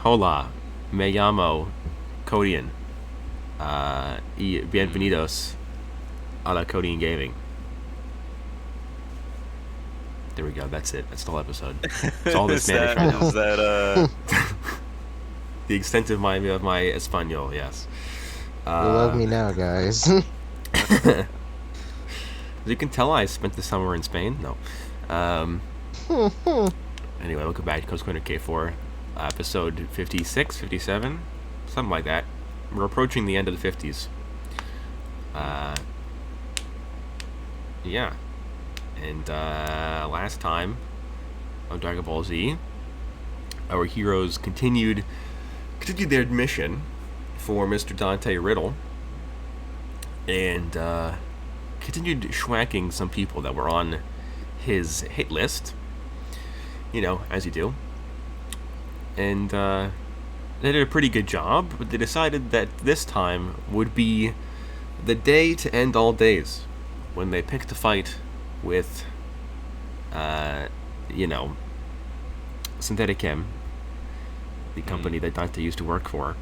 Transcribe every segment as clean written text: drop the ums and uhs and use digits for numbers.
Hola, me llamo Codian. Y bienvenidos a la Codian Gaming. There we go. That's it. That's the whole episode. It's all in Spanish right now. Is that The extent of my Espanol, yes. You love me now, guys. As you can tell, I spent the summer in Spain. No. Anyway, welcome back to Coast Korner K4, episode 56, 57, something like that. We're approaching the end of the 50s. Yeah. And last time on Dragon Ball Z, our heroes continued their mission for Mr. Dante Riddle, and continued schwacking some people that were on his hit list. You know, as you do. And they did a pretty good job, but they decided that this time would be the day to end all days, when they picked a fight with, Synthetic Chem, the company that Dante used to work for,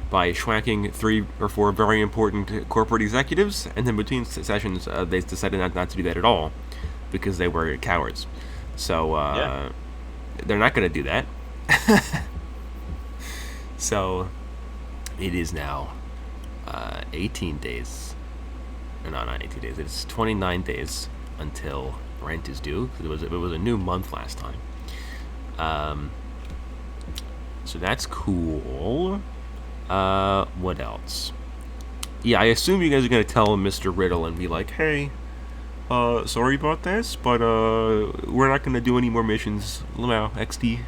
by schwacking 3 or 4 very important corporate executives, and then between sessions, they decided not to do that at all, because they were cowards. So, they're not going to do that. So, it is now 18 days. No, not 18 days. It's 29 days until rent is due. It was a new month last time. So that's cool. What else? Yeah, I assume you guys are going to tell Mr. Riddle and be like, hey, sorry about this, but we're not going to do any more missions. Wow, XD,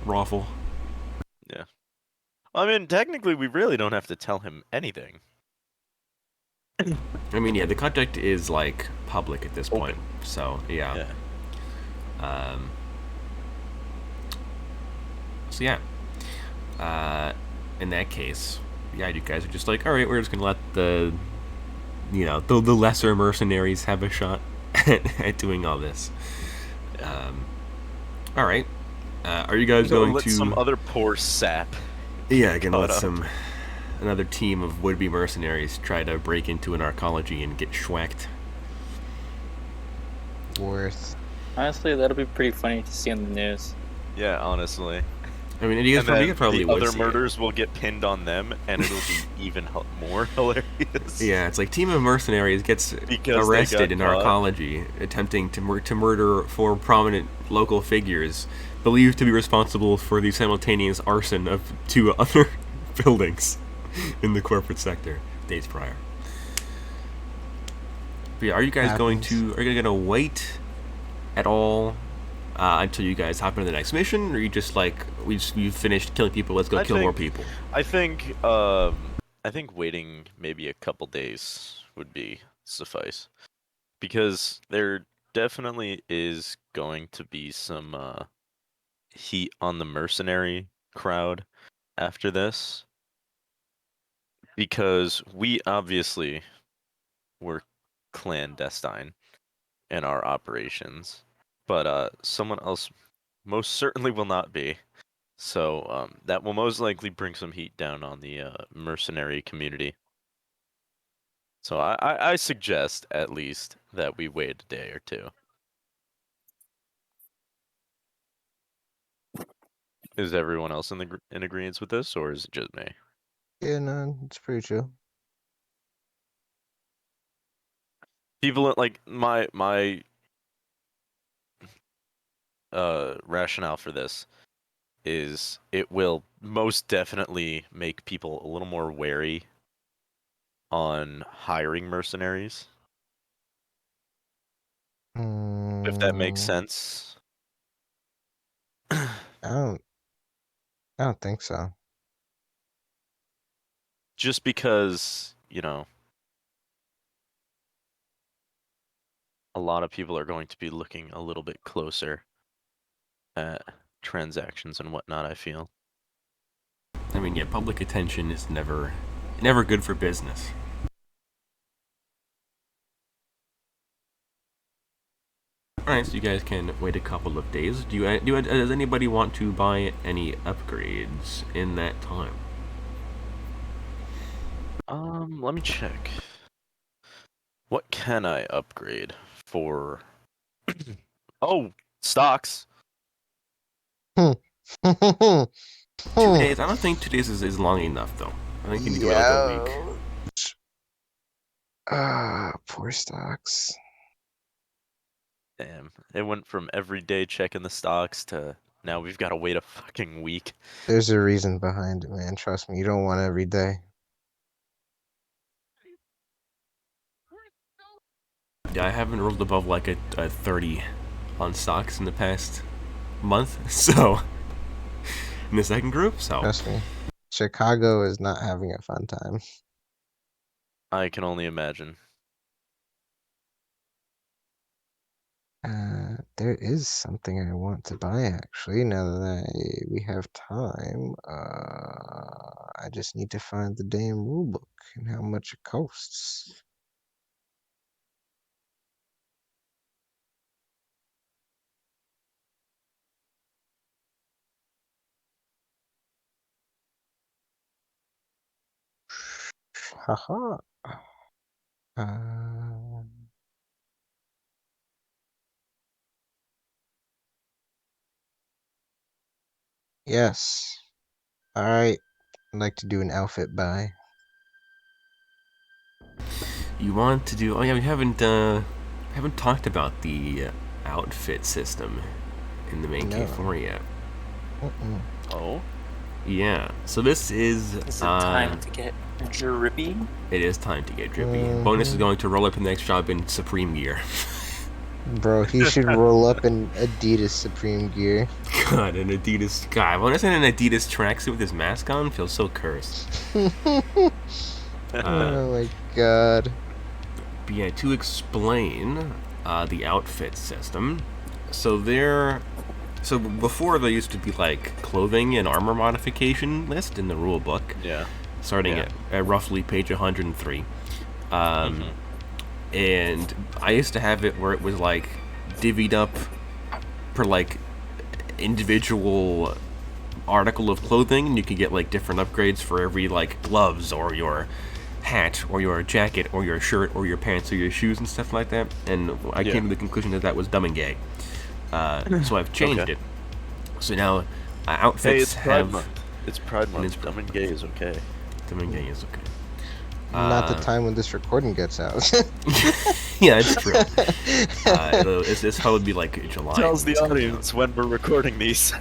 raffle. Yeah. I mean, technically, we really don't have to tell him anything. I mean, yeah, the contract is, like, public at this point. So, yeah. So, yeah. In that case, yeah, you guys are just like, alright, we're just going to let the lesser mercenaries have a shot at doing all this. Alright. Are you guys going let to... some other poor sap. Yeah, gonna let another team of would-be mercenaries try to break into an arcology and get schwacked. Worth. Honestly, that'll be pretty funny to see on the news. Yeah, honestly. I mean, you guys probably the would other see murders will get pinned on them, and it'll be even more hilarious. Yeah, it's like team of mercenaries gets arrested in arcology, attempting to murder 4 prominent local figures, believed to be responsible for the simultaneous arson of 2 other buildings in the corporate sector days prior. But yeah, are you guys going to wait at all until you guys hop into the next mission, or are you just like, we've finished killing people, let's go kill more people? I think waiting maybe a couple days would be suffice, because there definitely is going to be some heat on the mercenary crowd after this, because we obviously were clandestine in our operations, but someone else most certainly will not be. So that will most likely bring some heat down on the mercenary community. So I suggest at least that we wait a day or two. Is everyone else in agreement with this, or is it just me? Yeah, no, it's pretty true. People like my rationale for this is it will most definitely make people a little more wary on hiring mercenaries. If that makes sense. I don't think so. Just because, a lot of people are going to be looking a little bit closer at transactions and whatnot, I feel. I mean, yeah, public attention is never good for business. Alright, so you guys can wait a couple of days. Does anybody want to buy any upgrades in that time? Let me check. What can I upgrade for? Oh, stocks. 2 days? I don't think 2 days is long enough, though. I think you need to go like a week. Poor stocks. Damn, it went from every day checking the stocks to now we've got to wait a fucking week. There's a reason behind it, man. Trust me, you don't want every day. Yeah, I haven't rolled above like a 30 on stocks in the past month, so in the second group, so Trust me. Chicago is not having a fun time. I can only imagine. There is something I want to buy actually. Now that we have time, I just need to find the damn rulebook and how much it costs. Haha. Uh, yes. All right. I'd like to do an outfit buy. you want to do? Oh yeah, we haven't talked about the outfit system in the main No. K4 yet. Oh, Yeah, so this is Is it time to get drippy? it is time to get drippy. Bonus is going to roll up in the next job in Supreme gear. Bro, he should roll up in Adidas Supreme gear. God, an Adidas guy. When I say an Adidas tracksuit with his mask on, feels so cursed. Oh my god. But yeah, to explain the outfit system, so before there used to be like clothing and armor modification list in the rule book, yeah. starting Yeah. at roughly page 103. And I used to have it where it was like divvied up per like individual article of clothing, and you could get like different upgrades for every like gloves or your hat or your jacket or your shirt or your pants or your shoes and stuff like that. And I Yeah. came to the conclusion that was dumb and gay. So I've changed Okay. it. So now Hey, outfits it's Pride have Month. It's Pride Month. it's Dumb and gay is okay. dumb and gay is okay. Not the time when this recording gets out. Yeah, it's true. It's probably be like July. Tells when the this comes out. audience when we're recording these.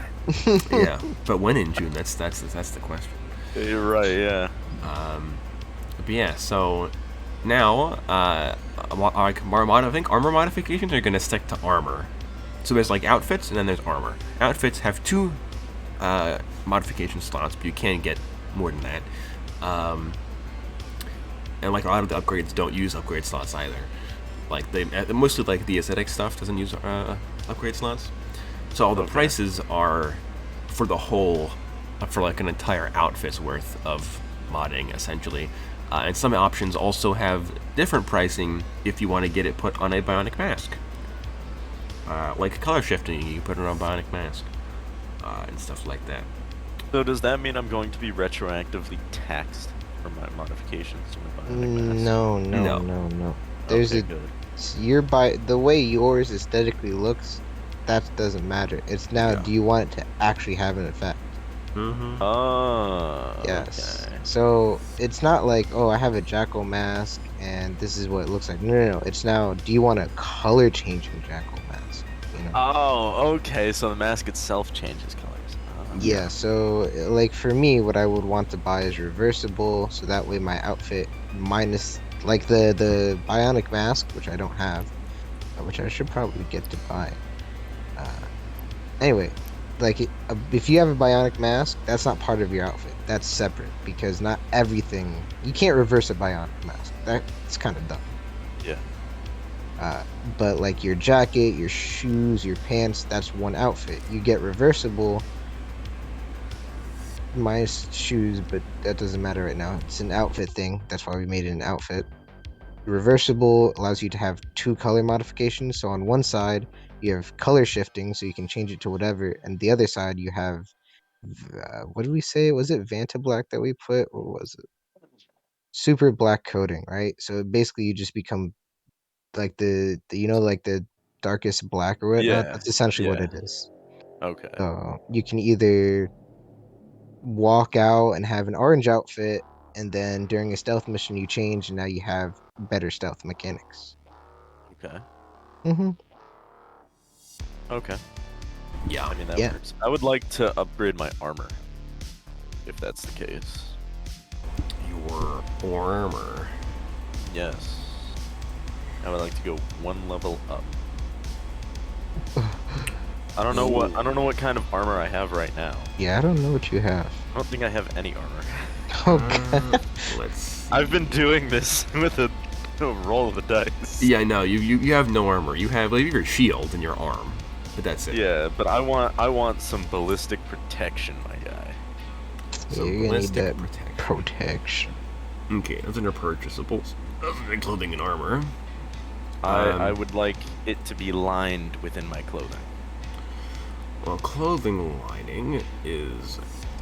Yeah, but when in June? That's the question. You're right. Yeah. But yeah, so now like I think armor modifications are gonna stick to armor. So there's like outfits and then there's armor. Outfits have 2 modification slots, but you can't get more than that. And like a lot of the upgrades don't use upgrade slots either. Like they mostly like the aesthetic stuff doesn't use upgrade slots. So all the Okay. prices are for the whole, for like an entire outfit's worth of modding essentially. And some options also have different pricing if you want to get it put on a bionic mask. Like color shifting, you can put it on a bionic mask and stuff like that. So does that mean I'm going to be retroactively taxed for my modifications to my bionic mask? No. No. There's Okay, good. the way yours aesthetically looks, that doesn't matter. It's now, Yeah. do you want it to actually have an effect? Mm-hmm. Oh. Yes. Okay. So it's not like, oh, I have a jackal mask and this is what it looks like. No. It's now, do you want a color changing jackal mask? You know? Oh, okay. So the mask itself changes colors. Yeah, so like for me, what I would want to buy is reversible, so that way my outfit minus like the bionic mask, which I don't have, which I should probably get to buy. Anyway, like if you have a bionic mask, that's not part of your outfit. That's separate because not everything you can't reverse a bionic mask. That's kind of dumb. Yeah. But like your jacket, your shoes, your pants, that's one outfit. You get reversible minus shoes, but that doesn't matter right now. It's an outfit thing. That's why we made it an outfit. Reversible allows you to have 2 color modifications. So on one side, you have color shifting, so you can change it to whatever, and the other side you have what did we say? Was it Vanta Black that we put, or was it super black coding, right? So basically you just become like like the darkest black or whatnot. Yeah. That's essentially what Yeah. it is. Okay. So you can either walk out and have an orange outfit, and then during a stealth mission you change, and now you have better stealth mechanics. Okay. Mm-hmm. Okay. Yeah. I mean, that Yeah. works. I would like to upgrade my armor, if that's the case. Your armor. Yes. I would like to go 1 level up. I don't know what kind of armor I have right now. Yeah, I don't know what you have. I don't think I have any armor. Okay. Let's see. I've been doing this with a roll of the dice. Yeah, I know. You have no armor. You have like your shield and your arm, but that's it. Yeah, but I want some ballistic protection, my guy. So Yeah, you're gonna need ballistic that protection. protection. Okay, that's under purchasables. That's under clothing and armor. I would like it to be lined within my clothing. Well, clothing lining is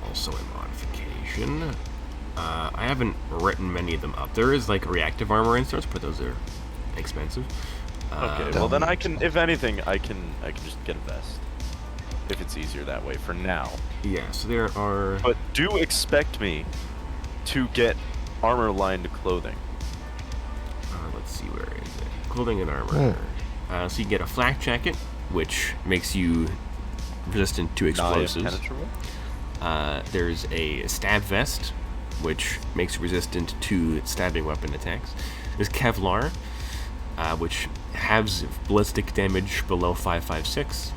also a modification. I haven't written many of them up. There is like reactive armor inserts, but those are expensive. Okay, well then I can, if anything, I can just get a vest. If it's easier that way for now. Yeah, so there are. But do expect me to get armor-lined clothing. Let's see, where is it? Clothing and armor. So you can get a flak jacket, which makes you resistant to explosives. Impenetrable? There's a stab vest, which makes you resistant to stabbing weapon attacks. There's Kevlar, which halves ballistic damage below 556.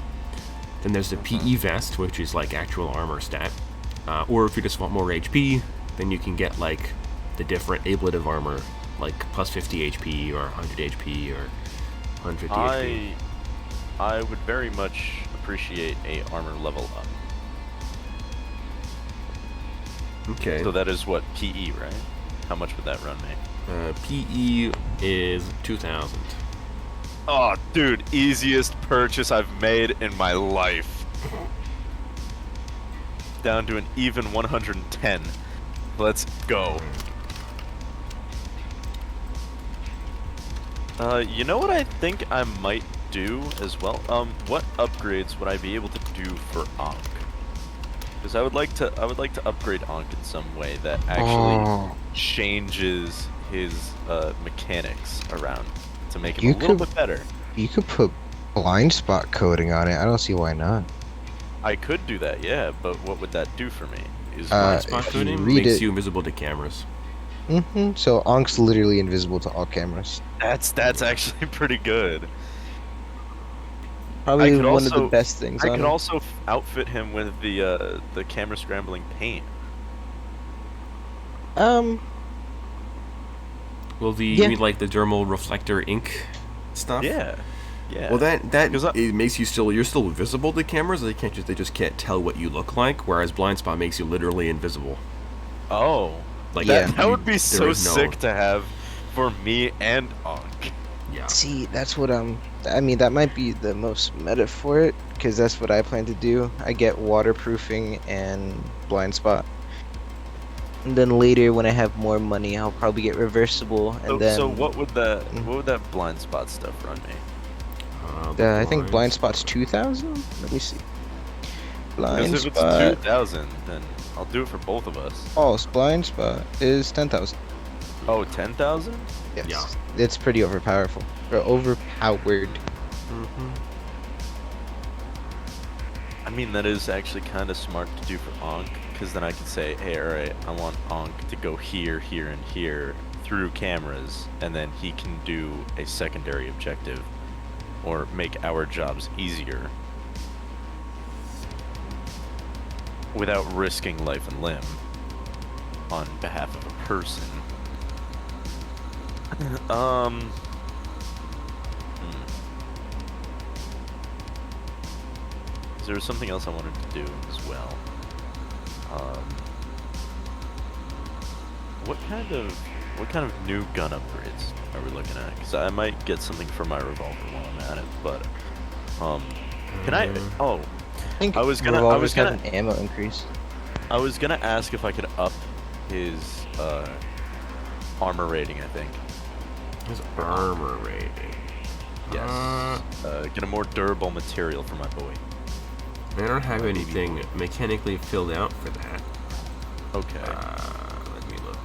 Then there's the PE vest, which is like actual armor stat. Or if you just want more HP, then you can get like the different ablative armor, like plus 50 HP or 100 HP or 150 HP. I would very much appreciate a armor level up. Okay. So that is what, PE, right? How much would that run me? PE is 2,000. Oh, dude, easiest purchase I've made in my life. Down to an even 110. Let's go. You know what I think I might do as well? What upgrades would I be able to do for Ankh? Because I would like to upgrade Ankh in some way that actually changes his mechanics around to make him a little bit better. You could put blind spot coding on it. I don't see why not. I could do that, yeah, but what would that do for me? Is Blind spot if you coding read makes it- you invisible to cameras. So Ankh's literally invisible to all cameras. that's actually pretty good. Probably could one of the also- best things I on could it. also outfit him with the camera scrambling paint. Well, you Yeah. mean like the dermal reflector ink stuff? Yeah, yeah. Well, that 'Cause I- it makes you're still visible to cameras. They just can't tell what you look like. Whereas blind spot makes you literally invisible. Oh, Like Yeah. that would be there so is no- sick to have for me and Ankh. Yeah. See, that's what I mean, that might be the most meta for it, because that's what I plan to do. I get waterproofing and blind spot. And then later, when I have more money, I'll probably get reversible, and So, then so what would that blind spot stuff run me? I think blind spot's 2,000. Let me see. Blind Because if it's spot. 2,000, then I'll do it for both of us. False blind spot is 10,000. Oh, 10,000? Yes. Yeah. It's pretty overpowerful. Or overpowered. I mean, that is actually kind of smart to do for Ankh, because then I can say, hey, alright, I want Ankh to go here, here, and here through cameras, and then he can do a secondary objective, or make our jobs easier, without risking life and limb on behalf of a person. There was something else I wanted to do as well. What kind of what kind of new gun upgrades are we looking at? Because I might get something for my revolver while I'm at it, but can I? Oh, I think I was gonna revolvers have an ammo increase. I was gonna ask if I could up his armor rating. I think. His armor rating. Yes. Get a more durable material for my boy. I don't have anything mechanically filled out for that. Okay. Let me look.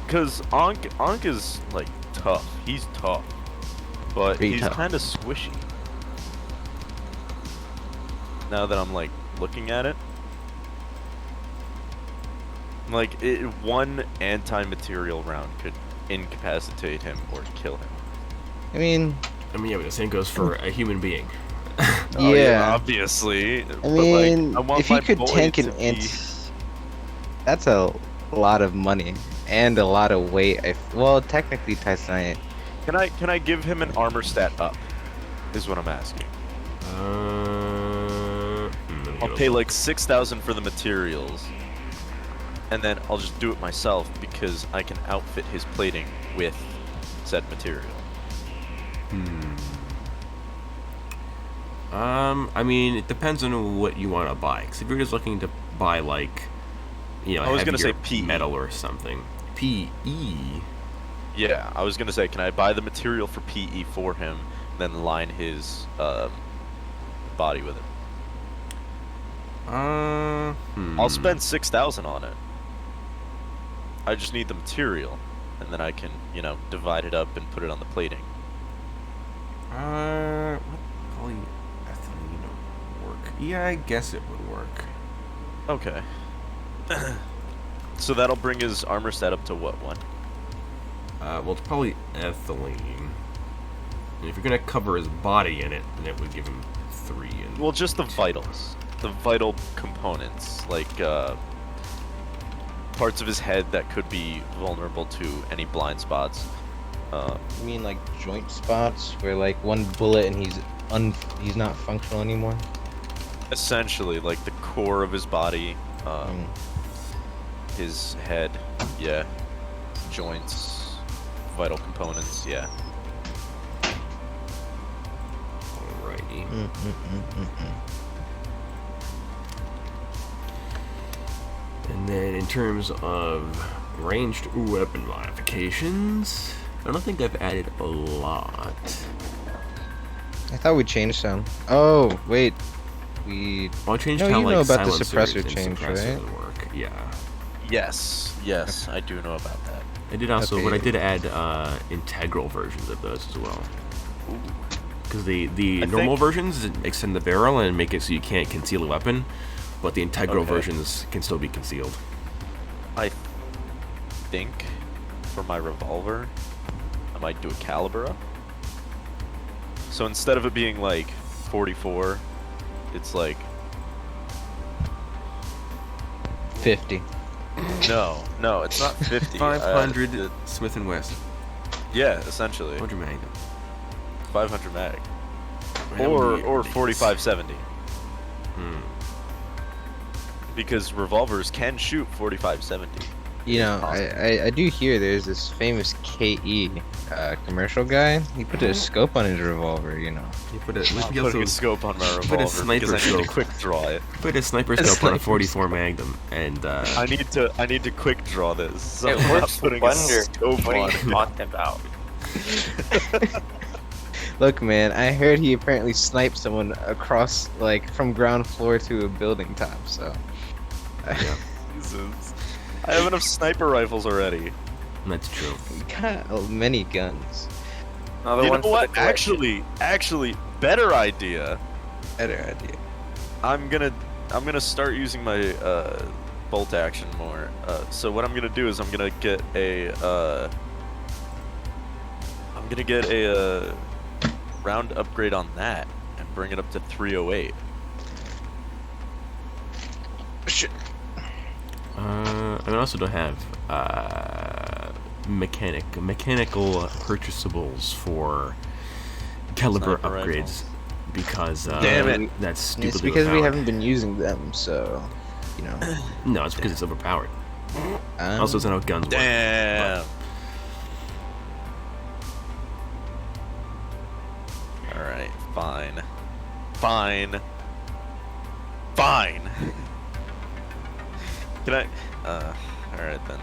Cause Ankh is like tough. He's tough, but Pretty he's tough. kind of squishy. Now that I'm like looking at it, like one anti-material round could incapacitate him or kill him. I mean, yeah, but the same goes for a human being. Oh, yeah. obviously. I mean, I want if he my could boy tank to an be- ant, that's a lot of money and a lot of weight. Well, technically, Titanite. Can I give him an armor stat up? Is what I'm asking. Let me I'll go pay look. like 6,000 for the materials, and then I'll just do it myself because I can outfit his plating with said material. I mean, it depends on what you want to buy. Because if you're just looking to buy, like, I was gonna say heavier PE. metal or something. PE. Yeah, I was gonna say, can I buy the material for PE for him, then line his body with it? I'll spend 6,000 on it. I just need the material, and then I can, divide it up and put it on the plating. What polyethylene work? Yeah, I guess it would work. Okay. So that'll bring his armor stat up to what one? Well, it's probably ethylene. And if you're gonna cover his body in it, then it would give him 3. And Well, just the vitals. The vital components, like parts of his head that could be vulnerable to any blind spots. You mean like joint spots where like one bullet and he's not functional anymore? Essentially, like the core of his body, his head, yeah, joints, vital components, yeah. alrighty. And then in terms of ranged weapon modifications, I don't think I've added a lot. I thought we changed some. Oh wait, we. Well, I changed No, how you like know about the silencers suppressor and change, suppressors right? work. Yeah. Yes, I do know about that. I did also, Okay. but I did add integral versions of those as well. Because the I normal think- versions extend the barrel and make it so you can't conceal a weapon, but the integral Okay. versions can still be concealed. I think for my revolver, I might do a caliber up. So instead of it being like 44, it's like 50. no, it's not 50. 500 Smith & Wesson. Yeah, essentially 100 Magnum. 500 mag, How or many of these? 4570. Because revolvers can shoot 4570. You know, I do hear there's this famous KE commercial guy. He put a scope on his revolver. You know. You put a, I'm he also putting a scope on my put a revolver sniper because I need to scope. quick draw it. put a sniper A scope on a sniper 44 Magnum, and I need to quick draw this. So It I'm not works putting a wonder. scope What on are it. you talking about? Look, man, I heard he apparently sniped someone across, like, from ground floor to a building top. So. Jesus. I have enough sniper rifles already. that's true. Got many guns. Another You know one for what? the collection. Actually, better idea. Better idea. I'm gonna start using my bolt action more. So what I'm gonna do is I'm gonna get a round upgrade on that and bring it up to 308. Shit. I also don't have mechanical purchasables for caliber Sniper upgrades rifles. because Damn it. that's stupidly It's because we overpowered. haven't been using them, so you know. No, it's because it's overpowered. Also, doesn't know how guns work. Damn. All right, fine. Fine. Fine. Can I? All right then.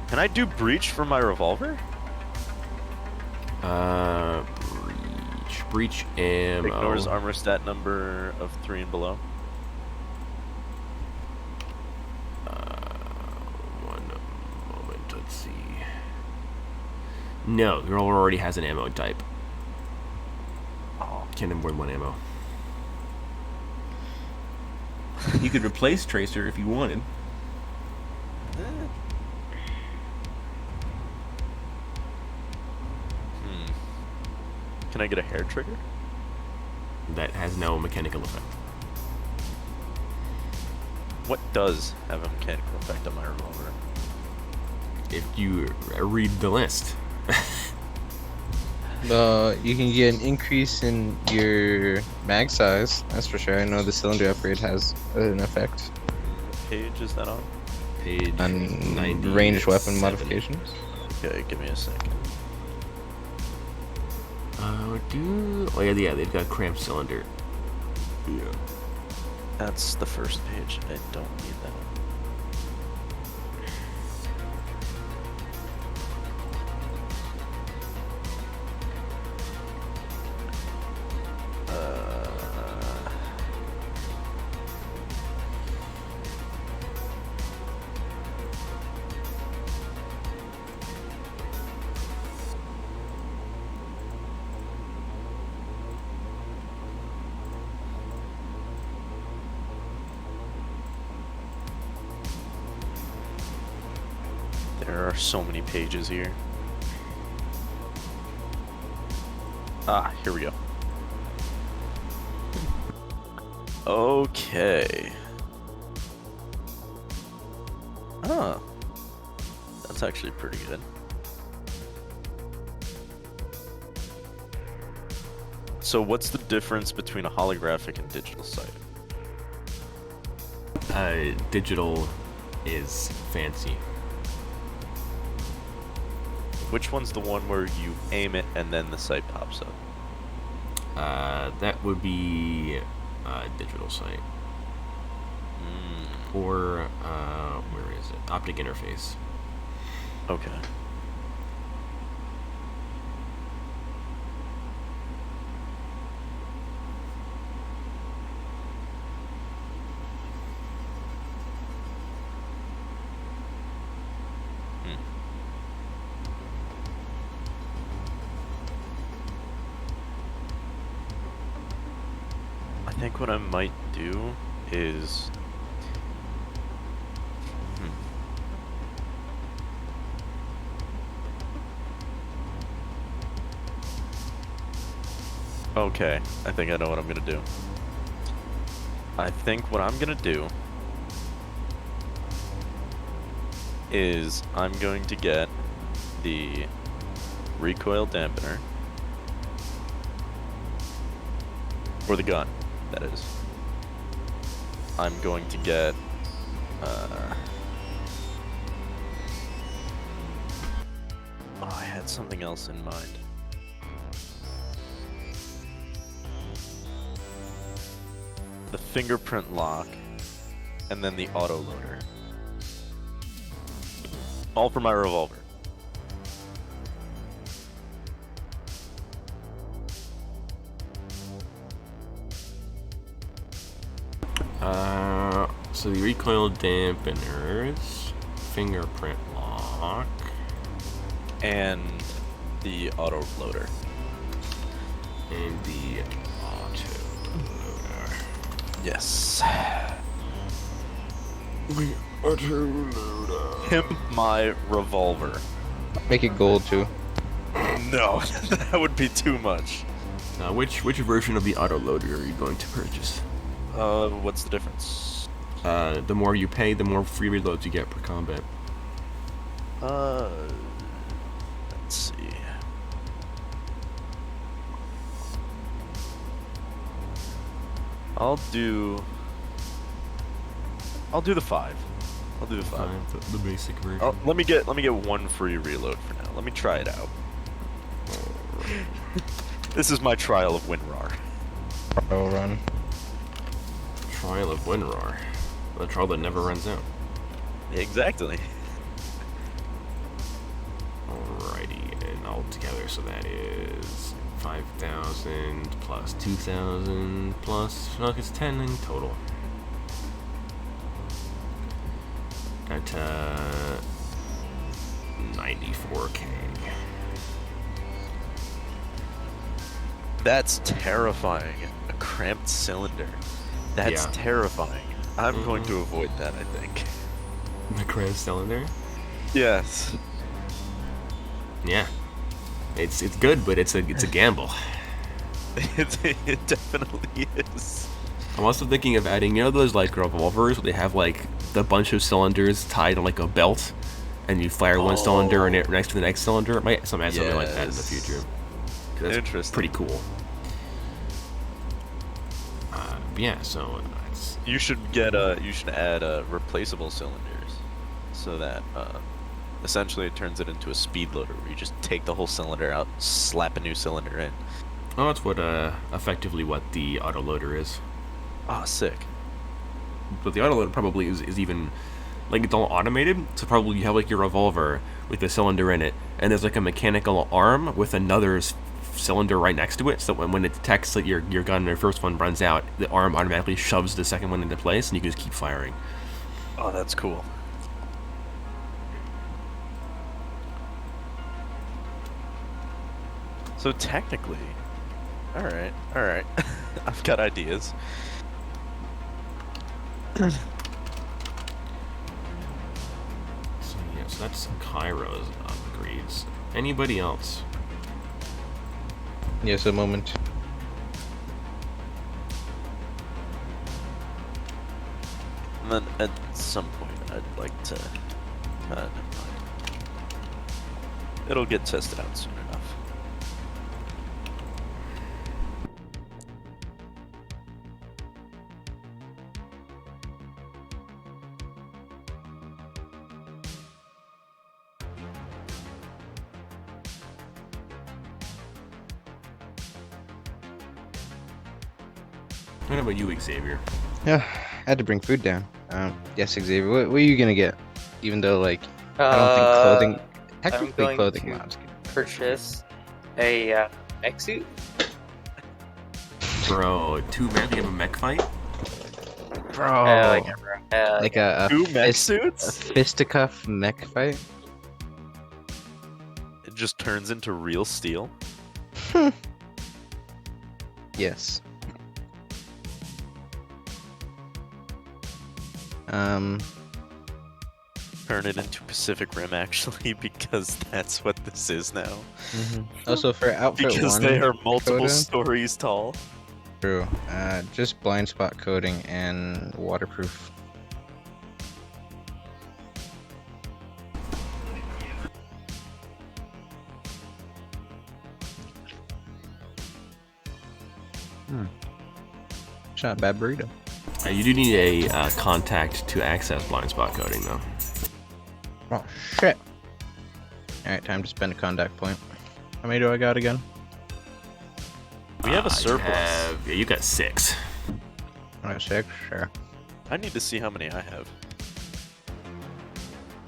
Can I do breach for my revolver? Breach ammo. Ignores armor stat number of 3 and below. One moment, let's see. No, the roller already has an ammo type. Oh. Can't have more than one ammo. You could replace Tracer if you wanted. Can I get a hair trigger? That has no mechanical effect. What does have a mechanical effect on my revolver? If you read the list. You can get an increase in your mag size. That's for sure. I know the cylinder upgrade has an effect What page is that on? Page on 90 ranged weapon modifications. Okay, give me a second. Oh yeah, they've got cramped cylinder. Yeah. That's the first page. I don't need that. There are so many pages here. Ah, here we go. Okay. Ah. That's actually pretty good. So what's the difference between a holographic and digital sight? Digital is fancy. Which one's the one where you aim it and then the sight pops up? That would be digital sight. Or where is it? Optic interface. Okay. I think what I might do is... Okay, I think I know what I'm gonna do. I think what I'm gonna do is I'm going to get the recoil dampener for the gun, that is. I'm going to get oh, I had something else in mind. The fingerprint lock, and then the auto loader. All for my revolver. So the recoil dampeners, fingerprint lock, And the auto loader. and the auto loader. Yes. The auto loader. Pimp my revolver. Make it gold too. No, that would be too much. Which version of the auto loader are you going to purchase? What's the difference? The more you pay, the more free reloads you get per combat. Let's see. I'll do the 5. I'll do the 5. The basic version. Oh, let me get one free reload for now. Let me try it out. This is my trial of WinRAR. Pro run. Trial of WinRAR. The trial that never runs out. Exactly. Alrighty, and all together, so that is 5,000 plus 2,000 plus, look, it's 10 in total. At 94k. That's terrifying. A cramped cylinder. That's Yeah. terrifying. I'm going to avoid that, I think. The cramped cylinder? Yes. Yeah. It's good, but it's a gamble. It definitely is. I'm also thinking of adding, those like revolvers where they have like the bunch of cylinders tied on like a belt, and you fire one cylinder and it next to the next cylinder. Might add something like that in the Yes. future. 'Cause that's Interesting. pretty cool. Yeah, so that's You should add replaceable cylinders, so that essentially it turns it into a speed loader where you just take the whole cylinder out, slap a new cylinder in. that's what effectively what the autoloader is. Ah, sick. But the autoloader probably is even like it's all automated. So probably you have like your revolver with a cylinder in it, and there's like a mechanical arm with another cylinder right next to it. So when it detects that your gun, your first one runs out, the arm automatically shoves the second one into place, and you can just keep firing. Oh, that's cool. So technically, all right. I've got ideas. So yeah, so that's Cairo's upgrades. Anybody else? Yes, a moment. And then at some point, I'd like to. Never mind. It'll get tested out soon enough. What about you, Xavier? Yeah, I had to bring food down. Yes, Xavier, what are you gonna get? Even though, like, I don't think clothing. Technically, going clothing to mods. purchase a mech suit. Bro, too bad we have a mech fight. Bro, Hell yeah, bro. Hell like yeah. a Two mech fist- suits? a fisticuff mech fight. It just turns into real steel. Yes. Turn it into Pacific Rim, actually, because that's what this is now. Also for outfit Because one, they are multiple Kode? stories tall. True. Just blind spot coating and waterproof. It's not a bad burrito. You do need a contact to access blind spot coding, though. Oh shit! Alright, time to spend a contact point. How many do I got again? We have a You surplus. you got 6. Alright, 6? Sure. I need to see how many I have.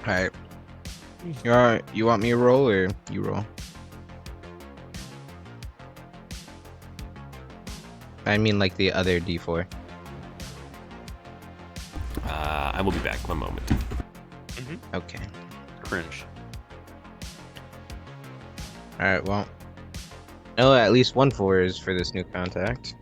Alright. You want me to roll or you roll? I mean like the other D4. I will be back. One moment. Okay. Cringe. Alright, well. No, at least 1 4 is for this new contact.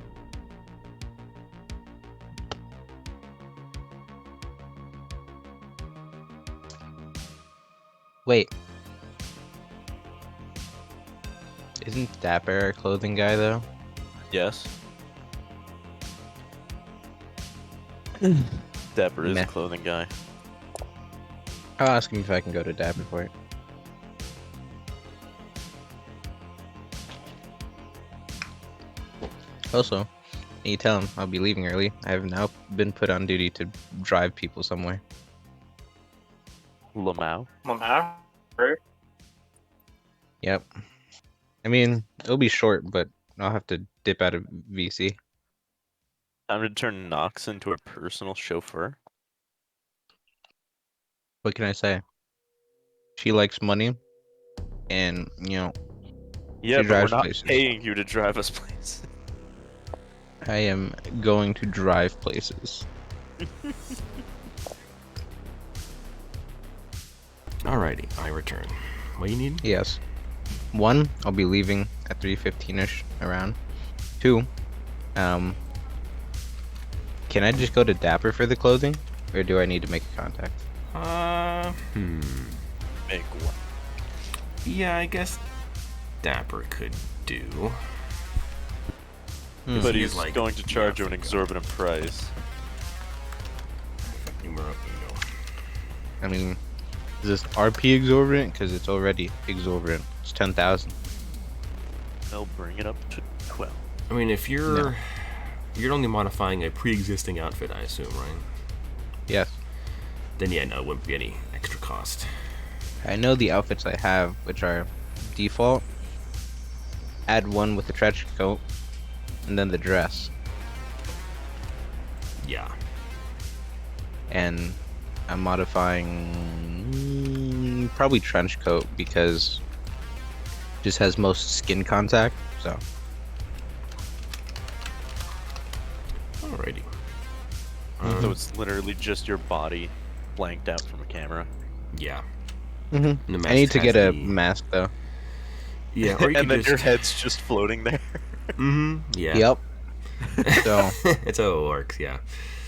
Wait. Isn't Dapper a clothing guy though? Yes. Dapper is Meh. a clothing guy. I'll ask him if I can go to Dapper for it. Also, You tell him I'll be leaving early. I have now been put on duty to drive people somewhere. Lamau. Lamau? Yep. I mean, it'll be short, but I'll have to dip out of VC. Time to turn Nox into a personal chauffeur. What can I say? She likes money, and Yeah, she but we're drives not places. paying you to drive us places. I am going to drive places. Alrighty, I return. What do you need? Yes. 1, I'll be leaving at 3:15ish around. 2, can I just go to Dapper for the clothing, or do I need to make a contact? Make what? Yeah, I guess Dapper could do. But he he's is, like, going to charge you an yeah, exorbitant price. We're up and go. I mean, is this RP exorbitant? Because it's already exorbitant. It's 10,000. They'll bring it up to 12. I mean, if you're No. you're only modifying a pre-existing outfit, I assume, right? Yes. Then yeah, no, it wouldn't be any extra cost. I know the outfits I have, which are default. Add one with the trench coat, and then the dress. Yeah. And I'm modifying probably trench coat because it just has most skin contact. So Alrighty. So it's literally just your body blanked out from a camera. Yeah. I And the mask need to has get a the- mask though. Yeah, or you And could then your just. head's just floating there. Yeah. Yep. So It's how it works. Yeah.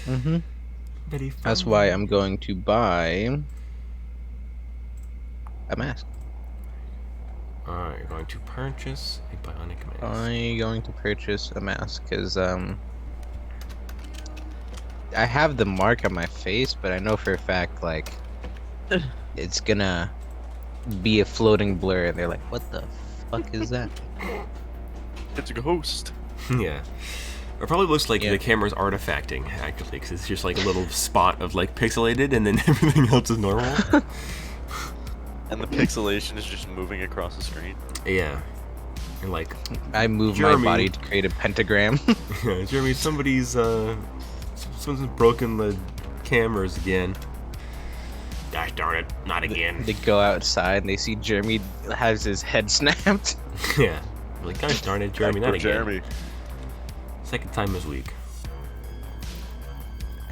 Very that's fun. why I'm going to buy a mask. Alright, you're going to purchase a bionic mask. I'm going to purchase a mask because I have the mark on my face, but I know for a fact like it's gonna be a floating blur, and they're like, "What the fuck is that?" It's a ghost. Yeah. It probably looks like Yeah. the camera's artifacting, actually, because it's just like a little spot of like pixelated, and then everything else is normal. And the pixelation is just moving across the screen. Yeah. And like, I move Jeremy- my body to create a pentagram. Jeremy, someone's broken the cameras again. Gosh darn it, not again. They go outside and they see Jeremy has his head snapped. Yeah. Like, gosh darn it, Jeremy, not Poor again. Jeremy. Second time this week.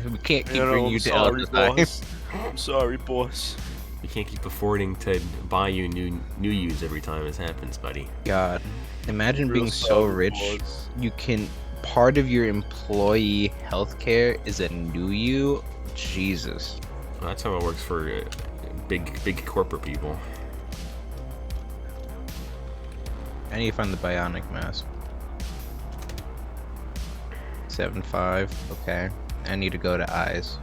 We can't keep You know, bringing I'm you to sorry, Elder boss. I'm sorry, boss. We can't keep affording to buy you new use every time this happens, buddy. God, imagine Real being so sorry, rich. boss. You can. Part of your employee healthcare is a new you. Jesus. Well, that's how it works for big corporate people. I need to find the bionic mask. 7.5. Okay. I need to go to eyes.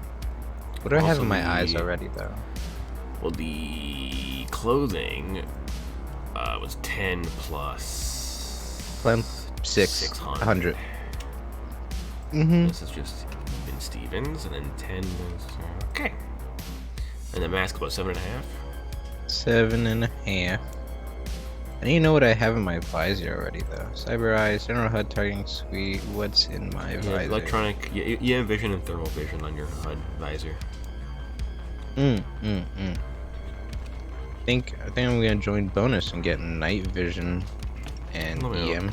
What do I have Also in my eyes the- already though? Well, the clothing was 10 plus Plan 600. Mm-hmm. This is just even Stevens, and then 10 is okay. And the mask about 7.5. 7.5. I need to know what I have in my visor already though. Cyber eyes, general HUD targeting suite. What's in my Yeah, visor? electronic. You have vision and thermal vision on your HUD visor. I think I'm gonna join bonus and get night vision and Let me EM.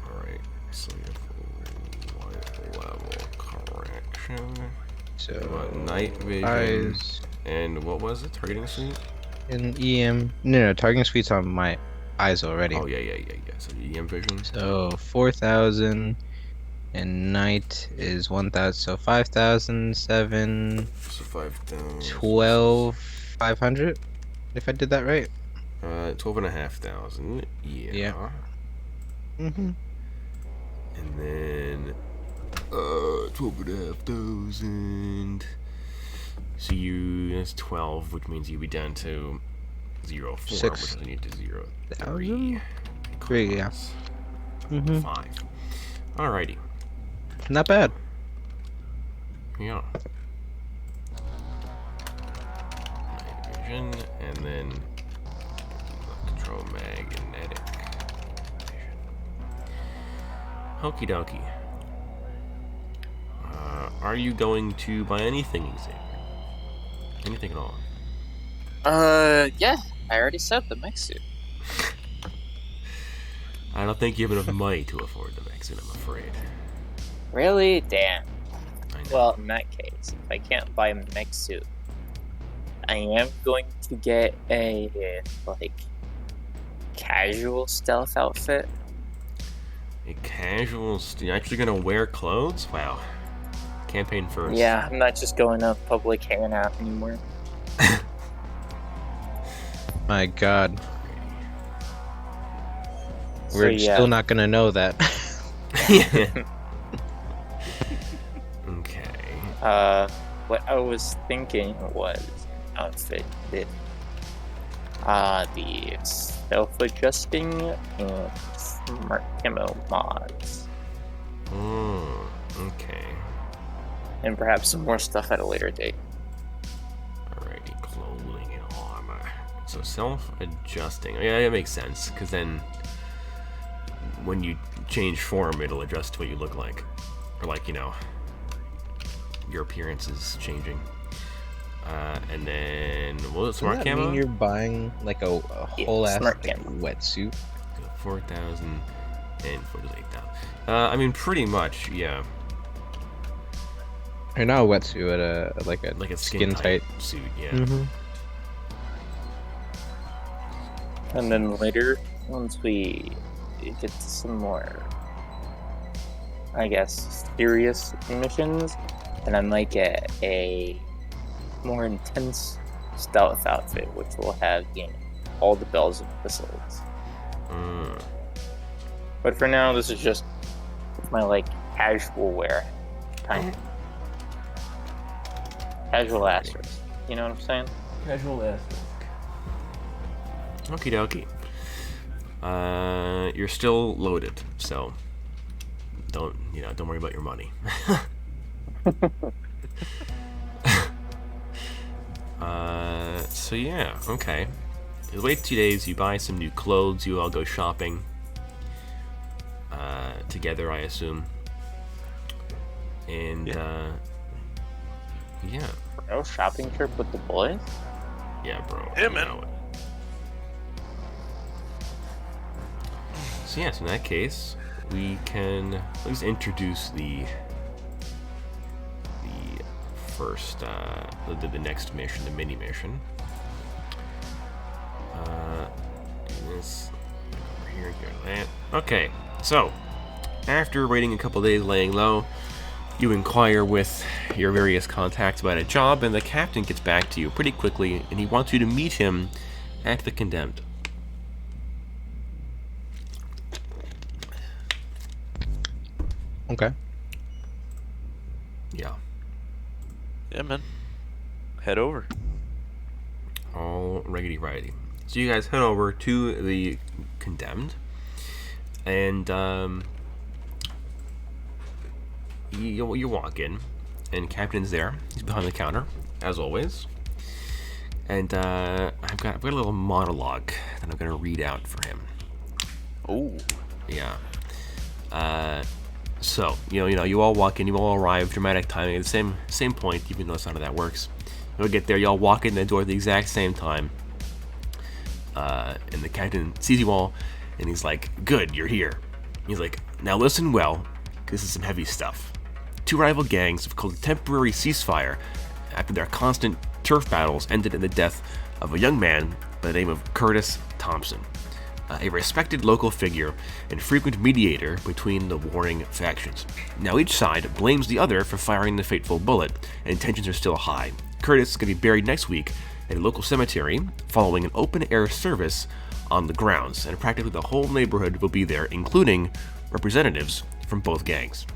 Alright, so you have light level correction. So You want night vision. eyes And what was it? Targeting suite? and EM. No, targeting suite's on my eyes already. Oh, yeah. So EM vision. So 4,000 and night is 1,000. So 5,000, 7, So 5,000. 12,500. If I did that right. 12,500. Yeah. Mm-hmm. And then 12,500. So that's 12, which means you'll be down to 0.4, which Six I need to 0.3. There you go. Mm-hmm. 5. Alrighty. Not bad. Yeah. Night vision, and then electromagnetic vision. Okie dokie. Are you going to buy anything, Xavier? Anything at all? Yeah, I already said the mech suit. I don't think you have enough money to afford the mech suit, I'm afraid. Really? Damn. I know. Well, in that case, if I can't buy a mech suit, I am going to get a, like, casual stealth outfit. A casual... You're actually gonna wear clothes? Wow. Campaign first. Yeah, I'm not just going up public hanging out anymore. My God. So, We're yeah. still not gonna know that. Okay. What I was thinking was outfit with the self-adjusting and smart camo mods, Okay. and perhaps some more stuff at a later date. Alrighty, clothing and armor. So self-adjusting. Yeah, that makes sense, because then when you change form, it'll adjust to what you look like. Or like, you know, your appearance is changing. And then, well, smart Doesn't that camo? mean you're buying like a whole ass smart like, camo. wetsuit? 4,000 and 8,000. I mean, pretty much, yeah. Or not a wetsuit, but Like a skin skin-tight tight. suit, yeah. Mm-hmm. And then later, once we get to some more, I guess, serious missions, then I might get a more intense stealth outfit, which will have, you know, all the bells and whistles. But for now, this is just my, like, casual wear kind of. Casual asterisk. You know what I'm saying? Casual asterisk. Okie dokie. You're still loaded, so don't worry about your money. So yeah, okay. You wait 2 days, you buy some new clothes, you all go shopping. Together, I assume. And yeah. Bro, shopping trip with the boys? Yeah, bro. Yeah, you man. know it. So yes, in that case, we can let's introduce the first the next mission, the mini mission. Do this over here, that. Okay, so after waiting a couple days laying low, you inquire with your various contacts about a job, and the captain gets back to you pretty quickly, and he wants you to meet him at the Condemned. Okay. Yeah. Yeah, man. Head over. All righty. So you guys head over to the Condemned, and you walk in, and Captain's there. He's behind the counter, as always. And I've got a little monologue that I'm gonna read out for him. Oh. Yeah. So you all walk in, you all arrive, dramatic timing at the same point, even though it's not how that works. You'll get there, y'all walk in the door at the exact same time. And the captain sees you all, and he's like, "Good, you're here." He's like, "Now listen well, this is some heavy stuff. 2 rival gangs have called a temporary ceasefire after their constant turf battles ended in the death of a young man by the name of Curtis Thompson, a respected local figure and frequent mediator between the warring factions. Now each side blames the other for firing the fateful bullet, and tensions are still high. Curtis is going to be buried next week at a local cemetery following an open-air service on the grounds, and practically the whole neighborhood will be there, including representatives from both gangs.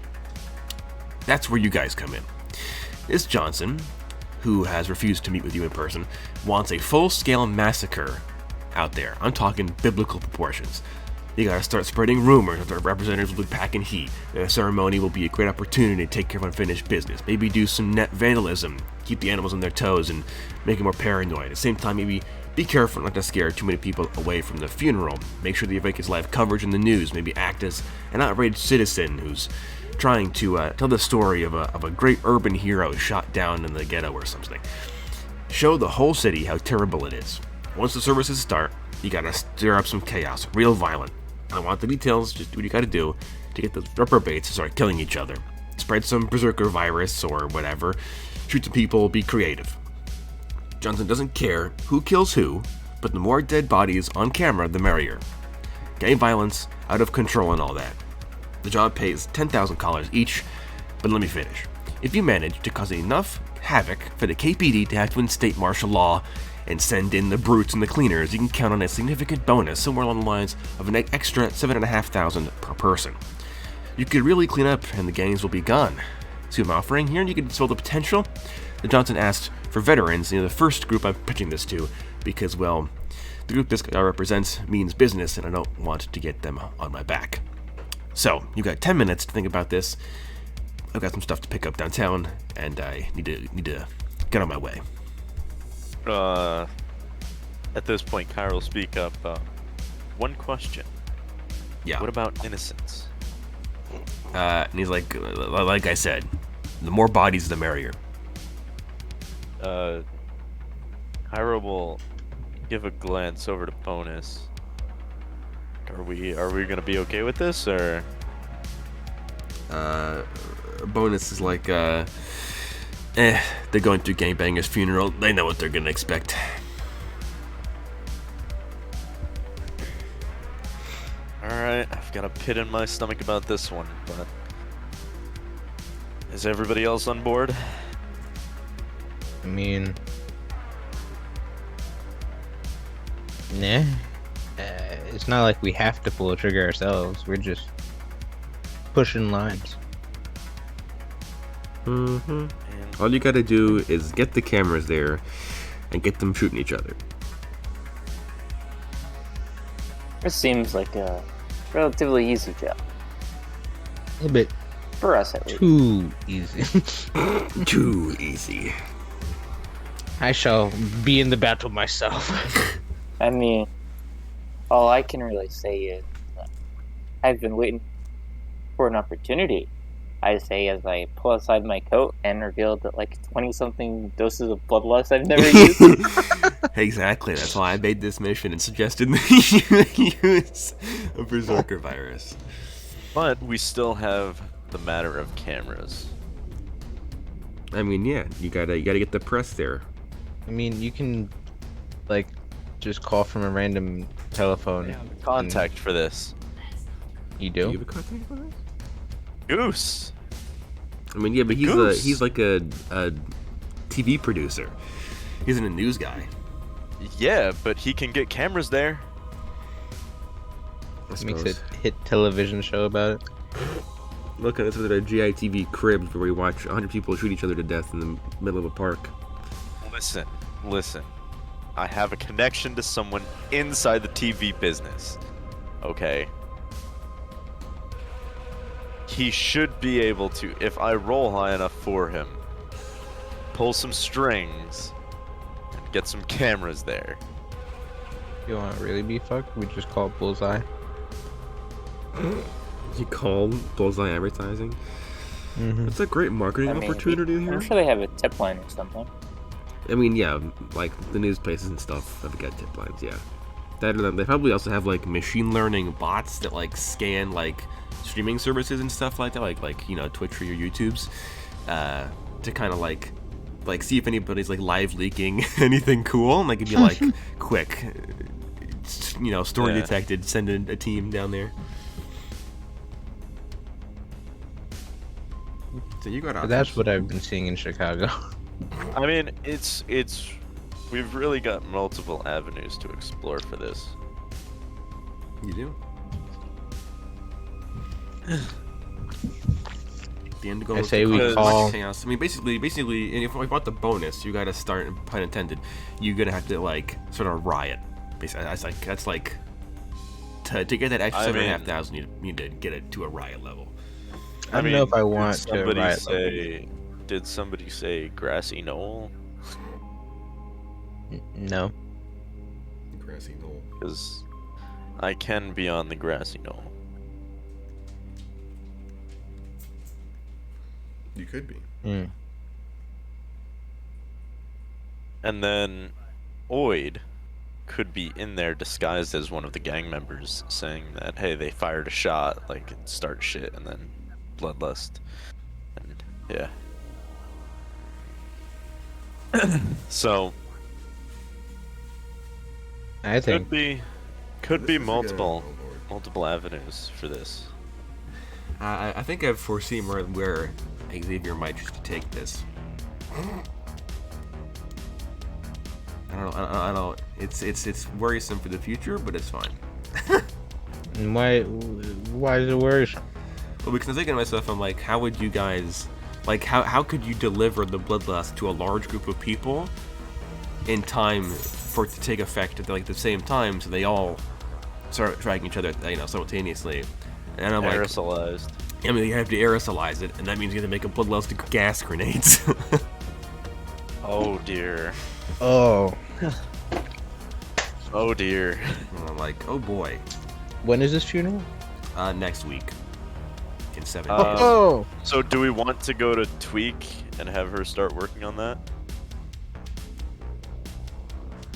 That's where you guys come in. This Johnson, who has refused to meet with you in person, wants a full-scale massacre out there. I'm talking biblical proportions. You gotta start spreading rumors that the representatives will be packing heat. The ceremony will be a great opportunity to take care of unfinished business. Maybe do some net vandalism, keep the animals on their toes, and make them more paranoid. At the same time, maybe be careful not to scare too many people away from the funeral. Make sure the event gets live coverage in the news. Maybe act as an outraged citizen who's trying to tell the story of a great urban hero shot down in the ghetto or something. Show the whole city how terrible it is. Once the services start, you gotta stir up some chaos, real violent. I don't want the details, just do what you gotta do to get those reprobates to start killing each other. Spread some berserker virus or whatever. Shoot some people, be creative. Johnson doesn't care who kills who, but the more dead bodies on camera, the merrier. Gang violence, out of control and all that. The job pays $10,000 each, but let me finish. If you manage to cause enough havoc for the KPD to have to instate martial law and send in the brutes and the cleaners, you can count on a significant bonus somewhere along the lines of an extra $7,500 per person. You could really clean up and the gangs will be gone. See what I'm offering here, and you can spell the potential? The Johnson asked for veterans, the first group I'm pitching this to, because, well, the group this guy represents means business and I don't want to get them on my back. So, you got 10 minutes to think about this. I've got some stuff to pick up downtown, and I need to get on my way. At this point, Kyra will speak up. One question. Yeah. What about innocence? And he's like I said, the more bodies, the merrier. Kyra will give a glance over to Bonus. Are we gonna be okay with this, or? Bonus is like, they're going to Gangbanger's funeral. They know what they're gonna expect. Alright, I've got a pit in my stomach about this one, but... Is everybody else on board? I mean, nah. It's not like we have to pull the trigger ourselves. We're just pushing lines. And All you gotta do is get the cameras there and get them shooting each other. This seems like a relatively easy job. A little bit For us, at least. too easy. Too easy. I shall be in the battle myself. I mean, all I can really say is I've been waiting for an opportunity. I say as I pull aside my coat and reveal that like 20-something doses of bloodlust I've never used. Exactly. That's why I made this mission and suggested the use of berserker virus. But we still have the matter of cameras. I mean, yeah, you gotta get the press there. I mean, you can, like, just call from a random telephone. Contact for this. You Do do? you have a contact for this? Goose! I mean, yeah, but Goose. he's like a TV producer. He isn't a news guy. Yeah, but he can get cameras there. I Makes suppose. a hit television show about it. Look, this is a GITV crib where we watch 100 people shoot each other to death in the middle of a park. Listen. I have a connection to someone inside the TV business. Okay? He should be able to, if I roll high enough for him, pull some strings and get some cameras there. You want to really be fucked? We just call it Bullseye. You call Bullseye Advertising? Mm-hmm. That's a great marketing I mean, opportunity here. I'm sure they have a tip line or something. I mean, yeah, like the news places and stuff have got tip lines, yeah. That, they probably also have like machine learning bots that like scan like streaming services and stuff like that, like you know, Twitch or your YouTube's, to kind of like see if anybody's like live leaking anything cool, and like it'd be like quick, you know, story Yeah. detected, send a team down there. So you got But that's what I've been seeing in Chicago. I mean, it's we've really got multiple avenues to explore for this. You do. The end goal I is say to we cause call- chaos. I mean, basically, and if we want the bonus, you gotta start. Pun intended. You're gonna have to like sort of riot. Basically, that's like To get that extra I 7,500, you need to get it to a riot level. I don't know if I want did to somebody riot say? Did somebody say grassy knoll? No. Grassy knoll. Because I can be on the grassy knoll. You could be. Mm. And then Oid could be in there disguised as one of the gang members, saying that, hey, they fired a shot, like, start shit, and then bloodlust. And, yeah. So, I think could This be is a good multiple overlord. multiple avenues for this. I think I've foreseen where Xavier might choose to take this. I don't. It's worrisome for the future, but it's fine. And why is it worse? Well, because I'm thinking to myself, I'm like, how would you guys, like, how could you deliver the bloodlust to a large group of people in time for it to take effect at like the same time, so they all start striking each other, simultaneously? And I'm like, Aerosolized. I mean, you have to aerosolize it, and that means you have to make a bloodlust gas grenades. Oh dear. Oh, Oh dear. And I'm like, oh boy. when is this funeral? Next week. In 7 Um, days. Oh, So do we want to go to Tweak and have her start working on that?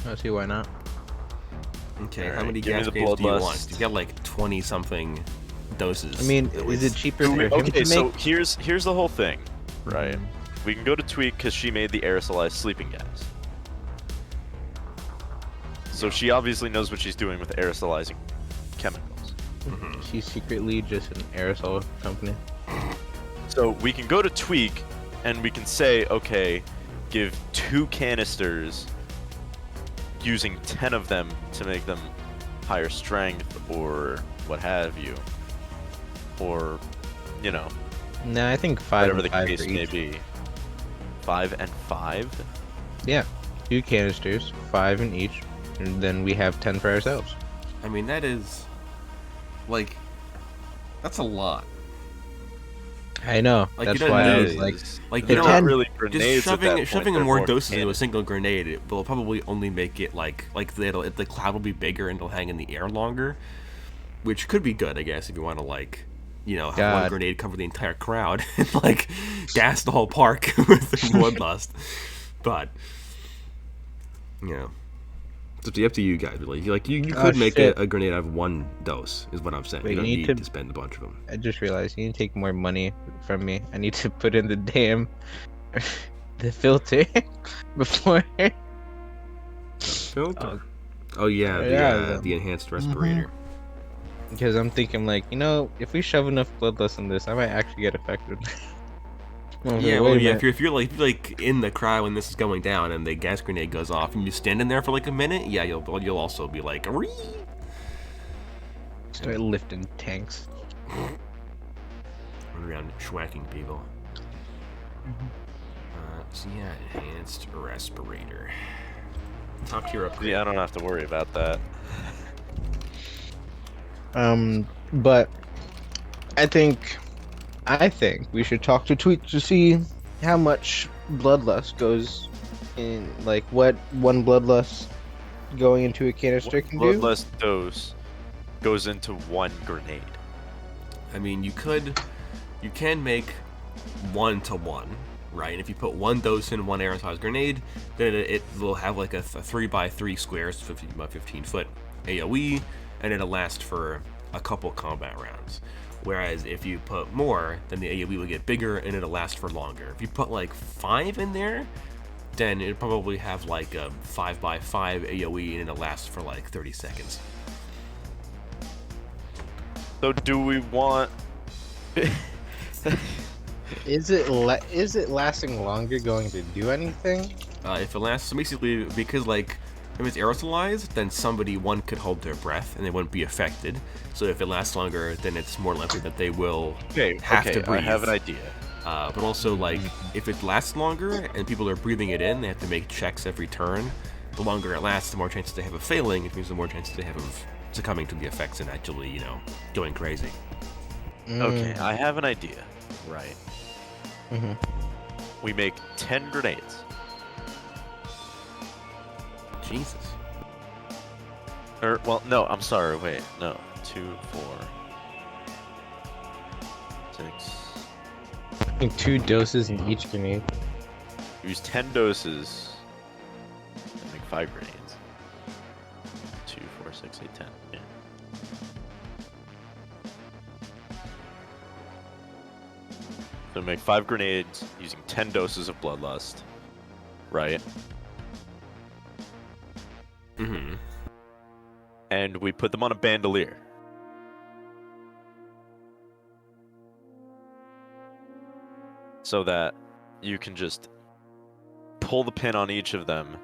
I see why not. Okay, how alright, many give me gas the grenades do you want? bloodlust. You got like 20 something doses. I mean, at is least. it cheaper for him Okay, to so make? here's the whole thing, right? Mhm. We can go to Tweak because she made the aerosolized sleeping gas. So she obviously knows what she's doing with aerosolizing chemicals. Mhm. She's secretly just an aerosol company. So we can go to Tweak and we can say, okay, give 2 canisters using 10 of them to make them higher strength or what have you. Or, you know, No, I think five whatever and the five case for may each. be. 5 and 5? Yeah, 2 canisters, 5 in each, and then we have 10 for ourselves. I mean, that is like, that's a lot. I know. Like, That's you don't why I need- was like, Like, They're you the know, not 10 really just grenades at that shoving point, shoving they're more more doses into a cannons. single grenade, it will probably only make it like the cloud will be bigger and it'll hang in the air longer, which could be good, I guess, if you want to like, have one God. grenade cover the entire crowd and like gas the whole park with the bloodlust. But it's up to you guys. Really, you Oh, could make shit. a grenade out of 1 dose, is what I'm saying. Wait, you don't you need need to to- spend a bunch of them. I just realized you need to take more money from me. I need to put in the damn the filter before. Filter. Oh yeah, Yeah, the enhanced respirator. Because I'm thinking like, if we shove enough bloodlust in this, I might actually get affected. I was Yeah, like, well, wait a yeah. minute. If you're like in the crowd when this is going down and the gas grenade goes off and you stand in there for like a minute, yeah, you'll also be like, "Ree!" Start lifting tanks. Run around schwacking people. So yeah, enhanced respirator. Top tier upgrade. Yeah, I don't have to worry about that. But I think we should talk to Tweak to see how much bloodlust goes in, like what one bloodlust going into a canister can do. Bloodlust dose goes into 1 grenade. I mean, you can make 1-to-1, right? And if you put 1 dose in 1 aerosolized grenade, then it will have like a 3x3 squares, 15 by 15 foot AOE, and it'll last for a couple combat rounds. Whereas if you put more, then the AOE will get bigger and it'll last for longer. If you put like 5 in there, then it'll probably have like a 5x5 AOE and it'll last for like 30 seconds. So do we want... Is it lasting longer going to do anything? If it lasts, so basically, because like if it's aerosolized, then one could hold their breath and they wouldn't be affected. So if it lasts longer, then it's more likely that they will have to breathe. I have an idea. But also, like, if it lasts longer and people are breathing it in, they have to make checks every turn. the longer it lasts, the more chances they have of failing, which means the more chances they have of succumbing to the effects and actually, going crazy. Okay, I have an idea. Right. Mm-hmm. We make 10 grenades. Jesus. Well, no, I'm sorry. Wait, no. 2, 4, 6. I think 2 doses in each grenade. Use 10 doses and make 5 grenades. 2, 4, 6, 8, 10. Yeah. So make 5 grenades using 10 doses of Bloodlust. Right? Mm-hmm. And we put them on a bandolier. So that you can just pull the pin on each of them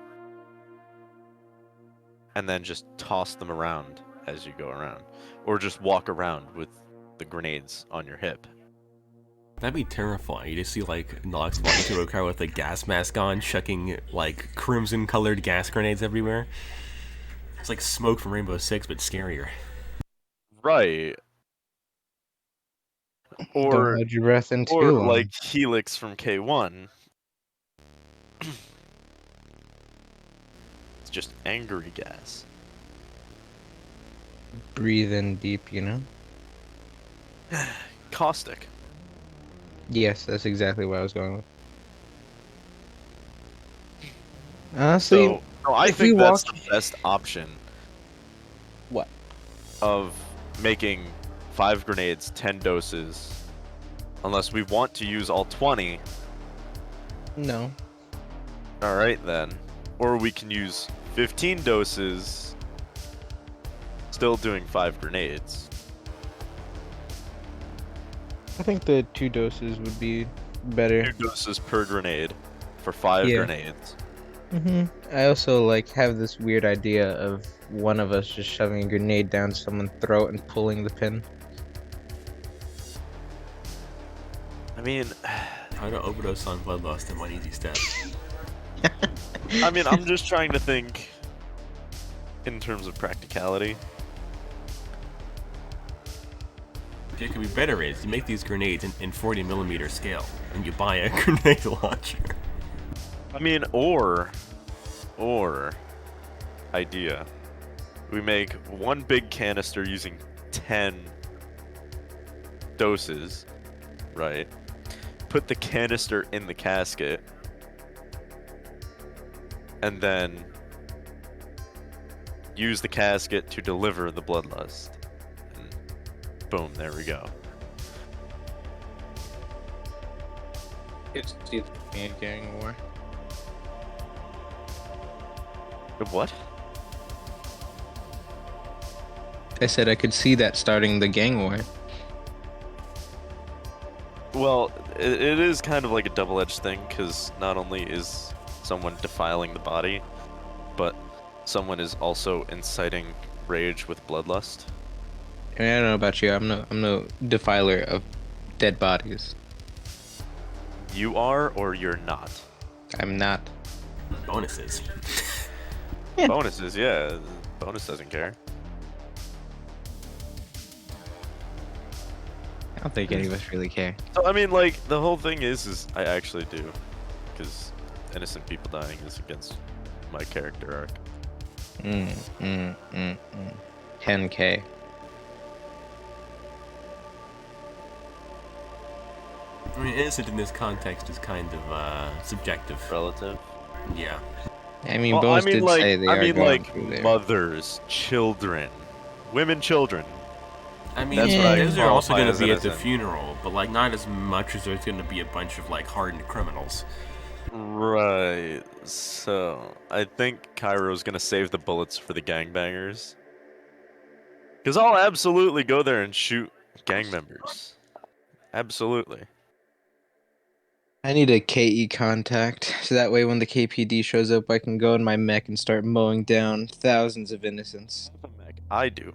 and then just toss them around as you go around. Or just walk around with the grenades on your hip. That'd be terrifying. You just see, like, Nox walking to a car with a gas mask on, chucking, like, crimson-colored gas grenades everywhere. It's like smoke from Rainbow Six, but scarier. Right. Don't Or hold your breath in too long. like Helix from K1. It's just angry gas. Breathe in deep, you know? Caustic. Yes, that's exactly what I was going with. Honestly, So I if we think that's walk- the best option what? of making 5 grenades, 10 doses. Unless we want to use all 20. No. Alright then. Or we can use 15 doses, still doing 5 grenades. I think the 2 doses would be better. 2 doses per grenade for 5 Yeah. grenades. I also like have this weird idea of one of us just shoving a grenade down someone's throat and pulling the pin. I mean, How to overdose on Bloodlust in one easy step. I'm just trying to think in terms of practicality. It could be better is you make these grenades in 40mm scale, and you buy a grenade launcher. I mean, or idea. We make one big canister using 10 doses, right? Put the canister in the casket, and then use the casket to deliver the bloodlust. And boom, there we go. It's the gang war. The what? I said I could see that starting the gang war. Well, it is kind of like a double-edged thing, because not only is someone defiling the body, but someone is also inciting rage with bloodlust. I mean, I don't know about you. I'm no defiler of dead bodies. You are, or you're not? I'm not. Bonuses. Bonuses, yeah. Bonus doesn't care. I don't think any of us really care. So, I mean, like, the whole thing is I actually do. Because innocent people dying is against my character arc. 10K. I mean, innocent in this context is kind of subjective. Relative. Yeah. I mean, Well, Bones did say they are going through there. mothers, children, women, children. I mean, That's what I those are also qualify going as to be at the innocent. funeral, but like not as much as there's going to be a bunch of like hardened criminals. Right. So, I think Cairo's gonna save the bullets for the gangbangers. Because I'll absolutely go there and shoot gang members. Absolutely. I need a KE contact, so that way when the KPD shows up, I can go in my mech and start mowing down thousands of innocents. I do.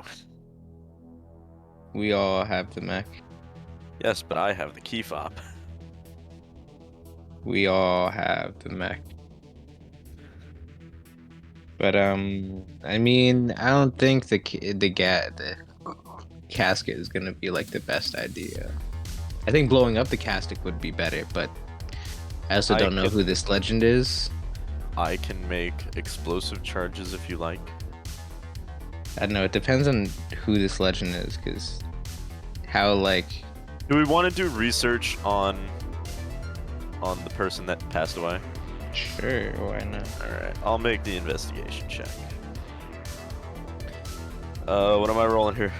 We all have the mech. Yes, but I have the key fob. We all have the mech. But I mean, I don't think the casket is gonna be like the best idea. I think blowing up the casket would be better, but I also don't know who this legend is. I can make explosive charges if you like. I don't know. It depends on who this legend is, because how like. Do we want to do research on the person that passed away? Sure, why not? Alright, I'll make the investigation check. What am I rolling here?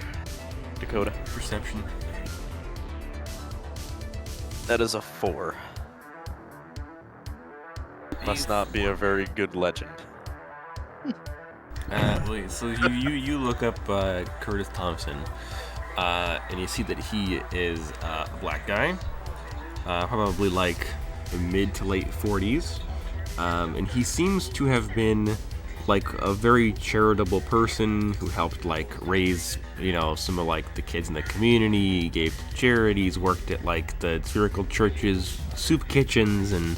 Dakota. Perception. That is a 4. Must not be a very good legend. Wait, so you look up Curtis Thompson, and you see that he is a black guy, probably like mid to late 40s, and he seems to have been like a very charitable person who helped like raise, some of like the kids in the community, gave to charities, worked at like the spherical churches, soup kitchens, and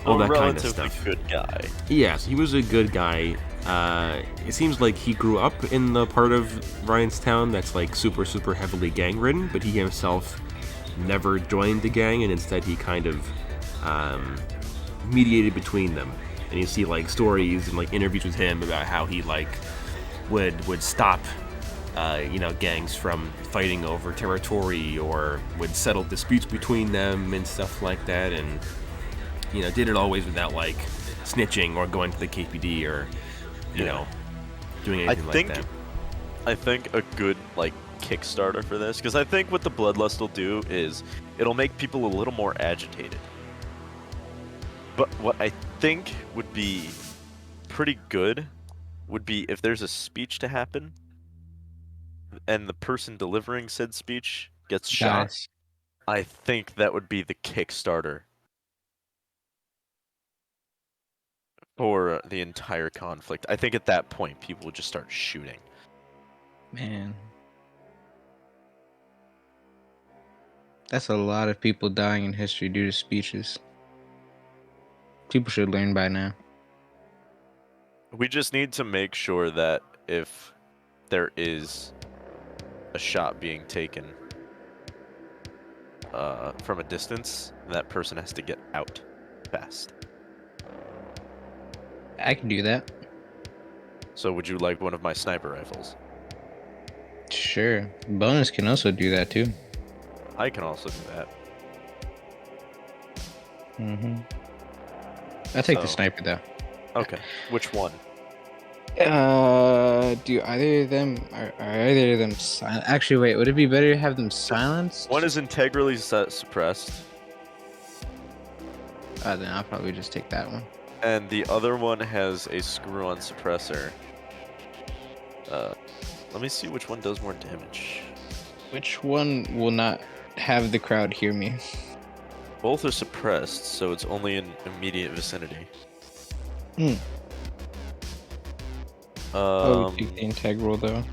all that kind of stuff. Good guy. Yes, he was a good guy. It seems like he grew up in the part of Ryanstown that's like super heavily gang ridden, but he himself never joined the gang, and instead he kind of mediated between them. And you see like stories and like interviews with him about how he like would stop gangs from fighting over territory, or would settle disputes between them and stuff like that, and did it always without like snitching or going to the KPD or doing anything like that. I think a good like Kickstarter for this, because I think what the Bloodlust will do is it'll make people a little more agitated. But what I think would be pretty good would be if there's a speech to happen and the person delivering said speech gets shot. Nice. I think that would be the Kickstarter for the entire conflict. I think at that point people would just start shooting. Man. That's a lot of people dying in history due to speeches. People should learn by now. We just need to make sure that if there is a shot being taken from a distance, that person has to get out fast. I can do that. So would you like one of my sniper rifles? Sure. Bonus can also do that too. I can also do that. I'll take the sniper though. Okay. Which one? Do either of them are either of them silent? Actually, wait. Would it be better to have them silenced? One is integrally suppressed, Then I'll probably just take that one. and the other one has a screw-on suppressor. Let me see which one does more damage. Which one will not have the crowd hear me? Both are suppressed, so it's only in immediate vicinity. I would take the integral though.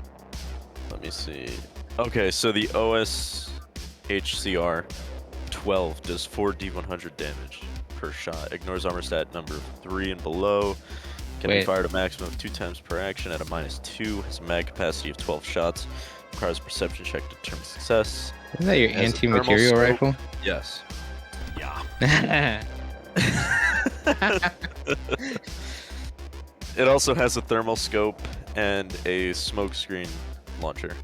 Let me see. Okay, so the OS HCR 12 does 4d100 damage per shot. Ignores armor stat number 3 and below. Can be fired a maximum of 2 times per action at a -2. Has a mag capacity of 12 shots. Requires a perception check to determine success. Isn't that your anti-material rifle? Yes. Yeah. It also has a thermal scope and a smoke screen launcher.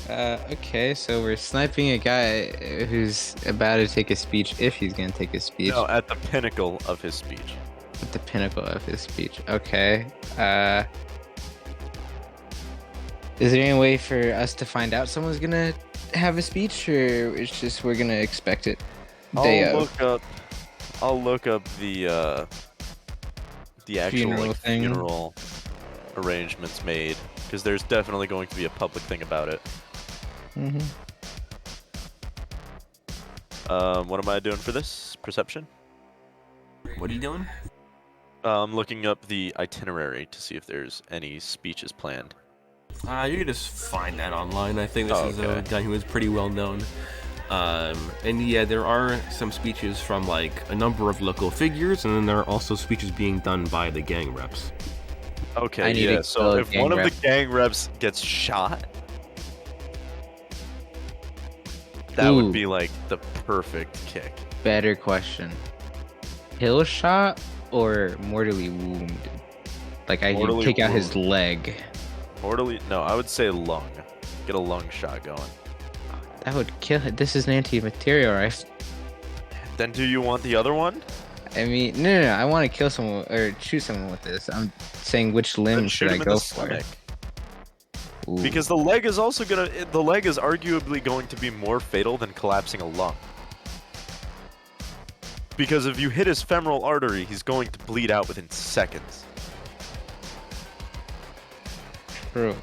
Okay, so we're sniping a guy who's about to take a speech, if he's gonna take a speech. No, at the pinnacle of his speech. At the pinnacle of his speech. Okay. Is there any way for us to find out someone's gonna have a speech, or it's just we're gonna expect it? I'll look up the actual funeral arrangements made, because there's definitely going to be a public thing about it. What am I doing for this? Perception? What are you doing? I'm looking up the itinerary to see if there's any speeches planned. You can just find that online. I think this is a guy who is pretty well known. And yeah, there are some speeches from like a number of local figures, and then there are also speeches being done by the gang reps. Okay, I need yeah. to So kill a if gang one of rep. the gang reps gets shot, that would Ooh. be like the perfect kick. Better question. Kill shot or mortally wounded? Like I can Mortally take out his wound. leg. Mortally, no, I would say lung. Get a lung shot going. That would kill him. This is an anti-material rifle. Then do you want the other one? I mean, no. I want to kill someone or shoot someone with this. I'm saying which Then limb shoot should I him in go the for? stomach. Ooh. Because the leg is also gonna. The leg is arguably going to be more fatal than collapsing a lung. Because if you hit his femoral artery, he's going to bleed out within seconds. True.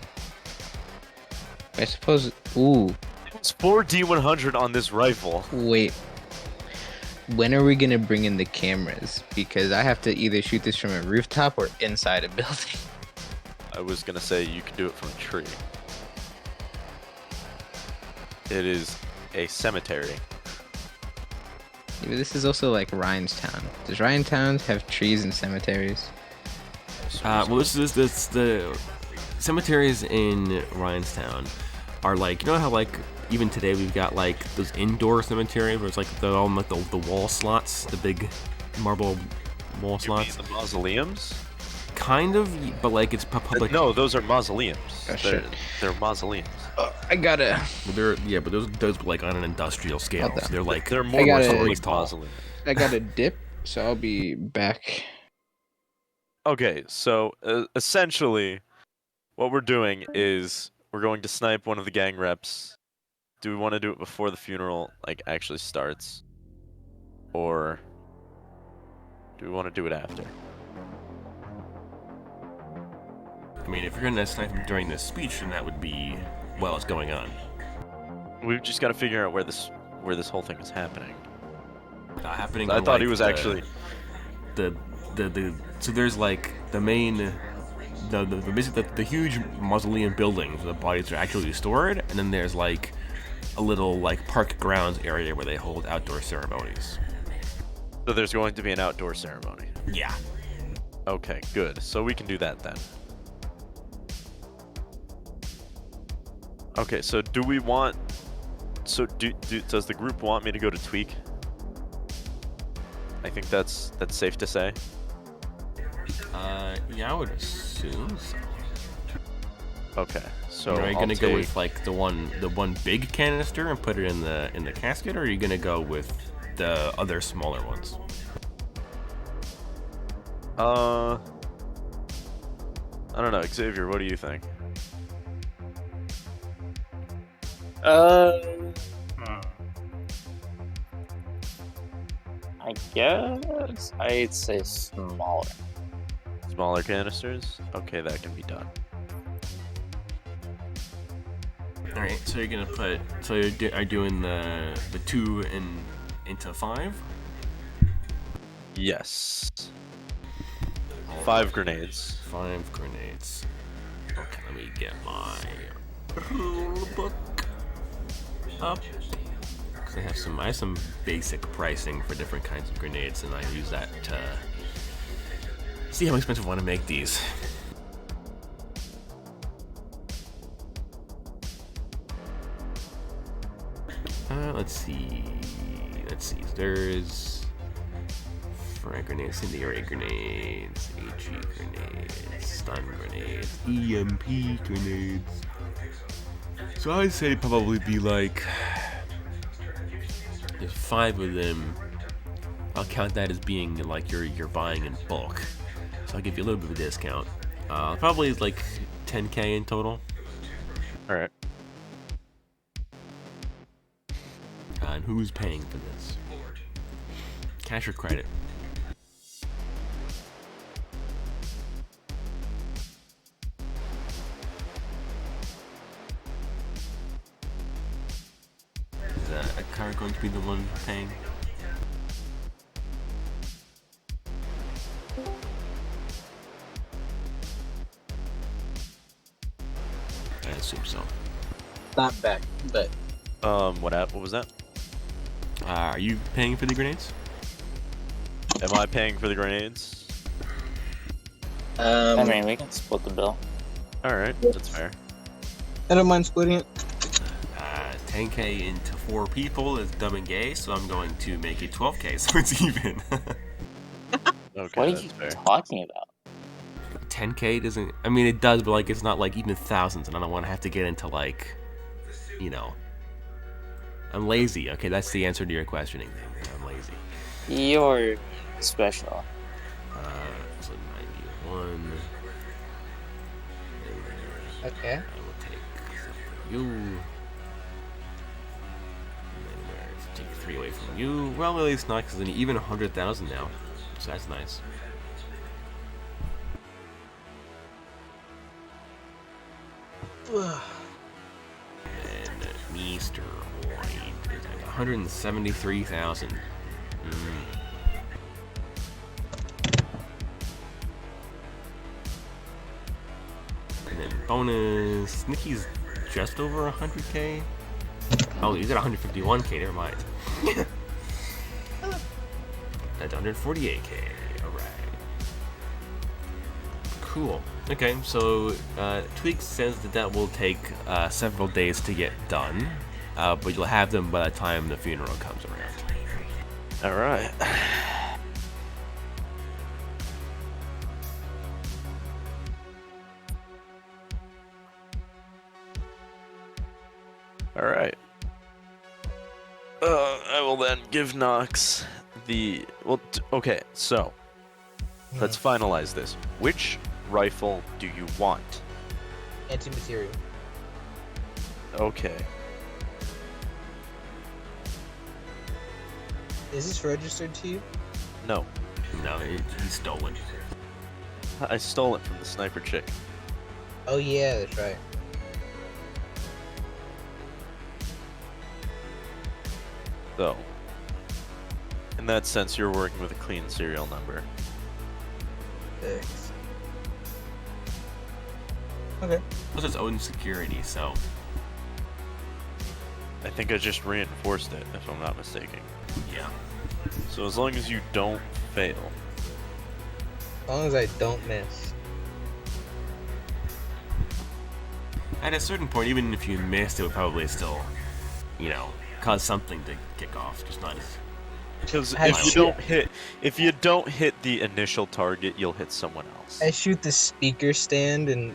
I suppose. Ooh. It's 4D100 on this rifle. Wait. When are we gonna bring in the cameras? Because I have to either shoot this from a rooftop or inside a building. I was gonna say you can do it from a tree. It is a cemetery. Yeah, but this is also like Ryanstown. Does Ryanstown have trees and cemeteries? Well, this the cemeteries in Ryanstown are like, you know how like even today we've got like those indoor cemeteries where it's like the all like the wall slots, the big marble wall You mean slots. the mausoleums? Kind of, but like it's public. No, those are mausoleums. Oh, they're, shit. they're mausoleums. I gotta. But those like on an industrial scale. Hold So on. they're like They're I more gotta- stories tall. mausoleums. I gotta dip, so I'll be back. Okay, so essentially, what we're doing is we're going to snipe one of the gang reps. Do we want to do it before the funeral like actually starts, or do we want to do it after? I mean, if you're gonna snipe him during this speech, then that would be while it's going on. We've just got to figure out where this whole thing is happening. Happening. I on, thought like, he was actually. the so there's like the main basically the huge mausoleum buildings where the bodies are actually stored, and then there's like a little like park grounds area where they hold outdoor ceremonies. So there's going to be an outdoor ceremony. Yeah. Okay, good. So we can do that then. Okay, so do we want? So does the group want me to go to Tweak? I think that's safe to say. Yeah, I would assume so. Okay, so Are you I'll gonna go take- with like the one big canister and put it in the casket, or are you gonna go with the other smaller ones? I don't know, Xavier. What do you think? I guess I'd say smaller. Smaller canisters? Okay, that can be done. All right, so you're gonna put are doing the 2 into 5. Yes. 5 grenades. 5 grenades. Okay, let me get my rule book up. 'Cause I have some basic pricing for different kinds of grenades, and I use that to see how expensive I want to make these. Let's see. There's frag grenades, incendiary grenades, HE grenades, stun grenades, EMP grenades. So I'd say it'd probably be like there's 5 of them. I'll count that as being like you're buying in bulk. So I'll give you a little bit of a discount. Probably like 10K in total. All right. And who's paying for this? Cash or credit? Is a car going to be the one paying? I assume so. Not bad, but What was that? Are you paying for the grenades? Am I paying for the grenades? I mean, we can split the bill. All right, that's fair. I don't mind splitting it. 10k into 4 people is dumb and gay, so I'm going to make it 12k, so it's even. Okay, What are that's you fair. talking about? 10k doesn't. I mean, it does, but like, it's not like even thousands, and I don't want to have to get into like, you know. I'm lazy. Okay, that's the answer to your questioning thing. I'm lazy. You're special. So 91. Okay. I will take stuff from you. And then take 3 away from you. Well, at least not, because then even 100,000 now. So that's nice. And Mr. White is at 173,000. And then bonus. Nikki's just over 100k. Oh, he's at 151k. Never mind. That's 148k. Alright. Cool. Okay, so Tweak says that will take several days to get done, but you'll have them by the time the funeral comes around. All right. All right. I will then give Nox the okay. So let's finalize this. Which rifle do you want? Anti-material. Okay. Is this registered to you? No, No, he's stolen. I stole it from the sniper chick. Oh yeah, that's right. So, in that sense, you're working with a clean serial number. Thanks. Okay. Plus its own security, so I think I just reinforced it, if I'm not mistaken. yeah. So as long as you don't fail. As long as I don't miss. At a certain point, even if you missed, it would probably still, you know, cause something to kick off. Just not as. Because I if you don't hit the initial target, you'll hit someone else. I shoot the speaker stand and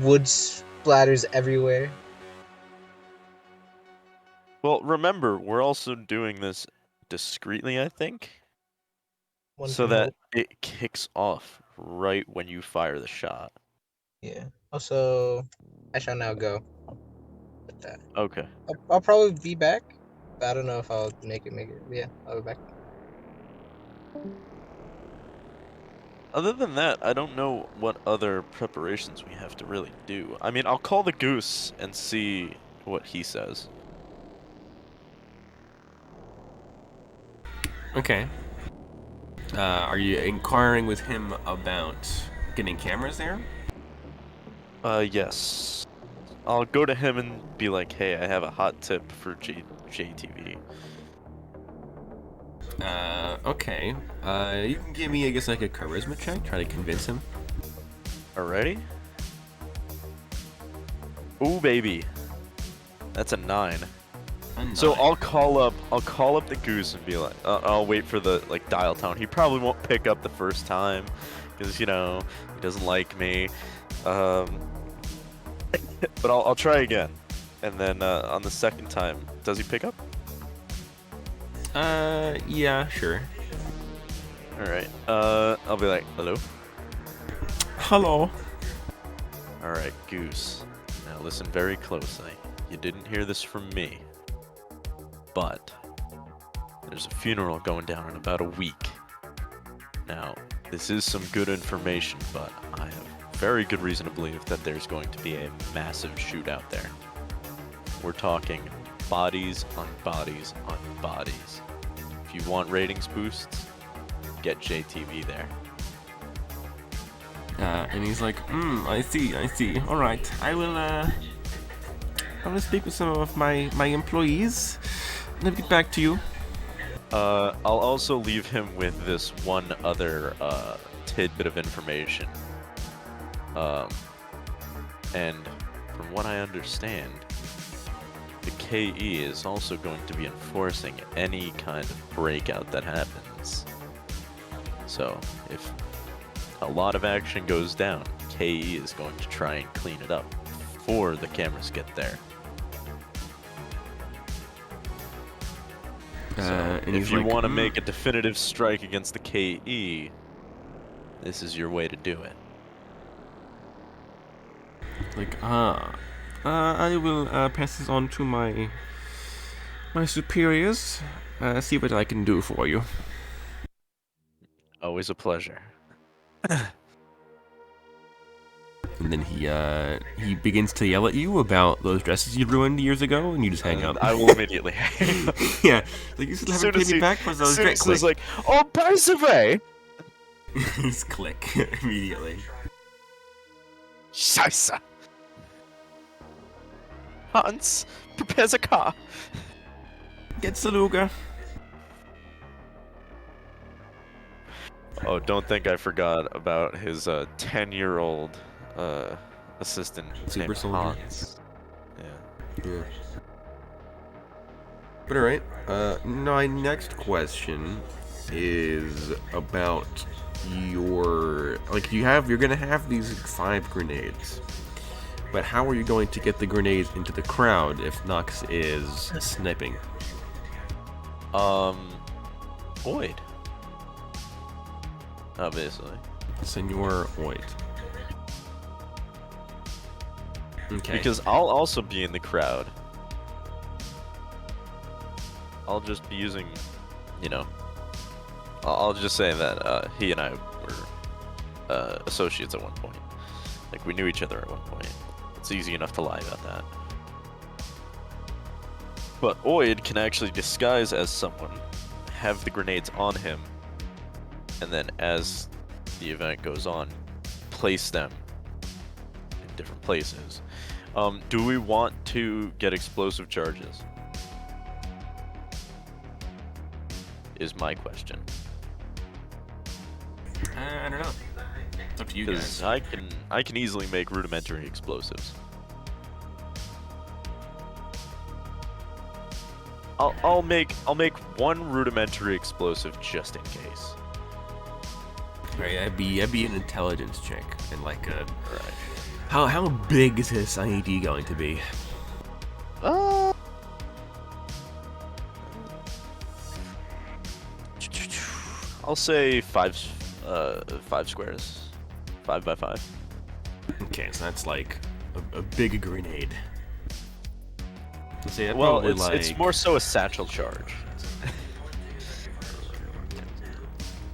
wood splatters everywhere. Well, remember, we're also doing this discreetly, I think, One so can that hope. it kicks off right when you fire the shot. Yeah. Also, I shall now go with that. Okay. I'll probably be back. But I don't know if I'll make it. Yeah, I'll be back. Other than that, I don't know what other preparations we have to really do. I mean, I'll call the goose and see what he says. Okay. Are you inquiring with him about getting cameras there? Yes. I'll go to him and be like, hey, I have a hot tip for JTV. Okay. You can give me, I guess, like a charisma check. Try to convince him. Alrighty? Ooh, baby. That's a 9. So I'll call up the goose and be like, I'll wait for the dial tone. He probably won't pick up the first time because he doesn't like me. But I'll try again, and then on the second time, does he pick up? Yeah, sure. All right. I'll be like, hello. Hello. All right, goose. Now listen very closely. You didn't hear this from me. But there's a funeral going down in about a week. Now, this is some good information, but I have very good reason to believe that there's going to be a massive shootout there. We're talking bodies on bodies on bodies. If you want ratings boosts, get JTV there. And he's like, I see. All right, I will speak with some of my employees. Let me get back to you. I'll also leave him with this one other tidbit of information. And from what I understand, the KE is also going to be enforcing any kind of breakout that happens. So, if a lot of action goes down, KE is going to try and clean it up before the cameras get there. So, And if he's you like, want to make a definitive strike against the KE, this is your way to do it. like, I will pass this on to my superiors. See what I can do for you. Always a pleasure. And then he begins to yell at you about those dresses you ruined years ago, and you just hang up. I will immediately hang up. Yeah, like you still haven't paid me back for those dresses. Soon as like, oh, by the way, Just click immediately. Scheiße. Hans, prepare the car. Get Saluga. Oh, don't think I forgot about his 10-year-old assistant Super named soldier. Hans. Yeah. Yeah. But alright, my next question is about your, like, you're gonna have these 5 grenades. But how are you going to get the grenades into the crowd if Nox is sniping? Void. Obviously. Senor Oid. Okay. Because I'll also be in the crowd. I'll just be using, you know, I'll just say that he and I were associates at one point. Like, we knew each other at one point. It's easy enough to lie about that. But Oid can actually disguise as someone, have the grenades on him, and then as the event goes on, place them in different places. Do we want to get explosive charges? Is my question. I don't know. It's up to you Because guys. I can easily make rudimentary explosives. I'll make one rudimentary explosive just in case. Right, that'd be an intelligence check and like a. Right. How big is this IED going to be? I'll say five squares, 5 by 5. Okay, so that's like a big grenade. So yeah, Well, probably it's like, more so a satchel charge.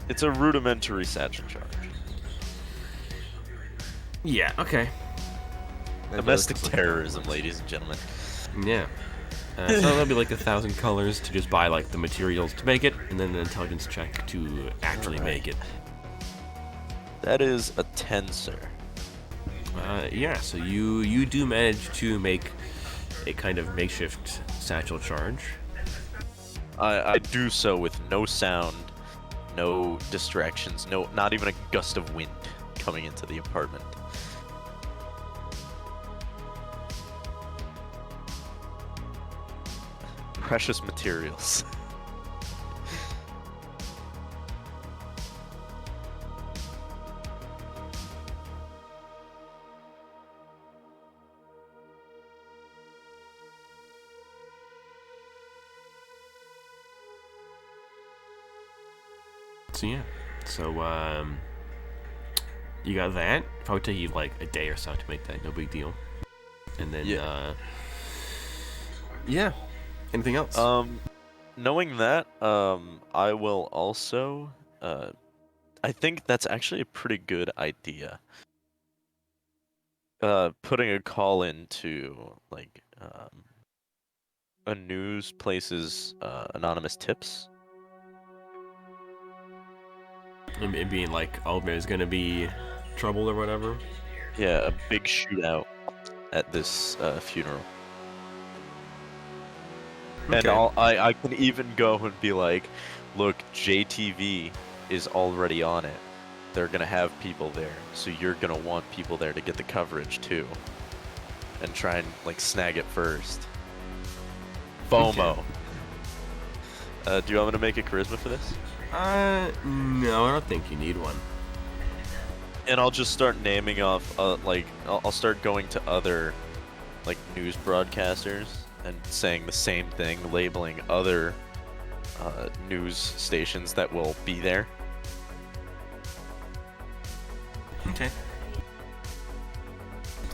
It's a rudimentary satchel charge. Yeah. Okay. Domestic terrorism, ladies and gentlemen. Yeah. So that'll be like 1,000 colors to just buy like the materials to make it, and then an intelligence check to actually make it. That is a 10, sir. Yeah. So you do manage to make a kind of makeshift satchel charge. I do so with no sound, no distractions, not even a gust of wind coming into the apartment. Precious materials. So yeah. So you got that. Probably take you like a day or so to make that. No big deal. And then yeah. Anything else? Knowing that, I will also, I think that's actually a pretty good idea. Putting a call into, like, a news place's, anonymous tips. It being like, oh, there's gonna be trouble or whatever. Yeah, a big shootout at this, funeral. And Okay. I can even go and be like, look, JTV is already on it. They're gonna have people there, so you're gonna want people there to get the coverage too, and try and like snag it first. FOMO. Do you want me to make a charisma for this? No, I don't think you need one. And I'll just start naming off, like, I'll start going to other, like, news broadcasters and saying the same thing, labeling other news stations that will be there. Okay.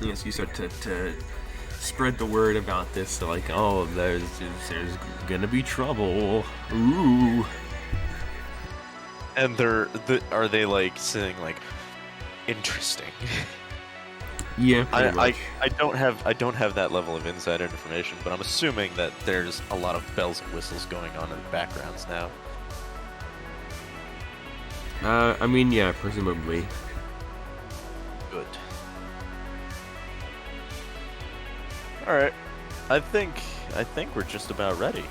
Yes, you start to spread the word about this. So like, oh, there's gonna be trouble. Ooh. And are they like saying like, interesting? Yeah, pretty I much. I don't have that level of insider information, but I'm assuming that there's a lot of bells and whistles going on in the backgrounds now. I mean, yeah, presumably. Good. All right, I think we're just about ready.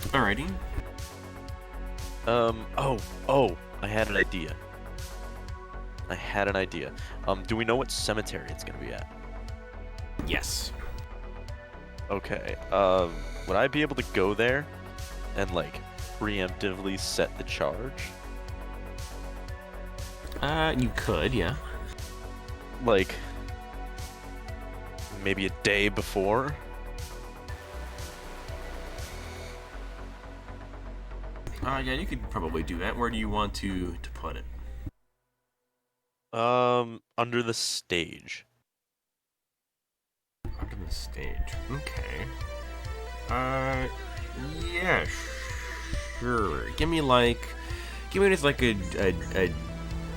Alrighty. Oh, I had an idea. Do we know what cemetery it's gonna be at? Yes. Okay. Would I be able to go there and like preemptively set the charge? You could, yeah. Like maybe a day before? Yeah, you could probably do that. Where do you want to put it? Under the stage. Under the stage. Okay. Yeah, sure. Give me just like a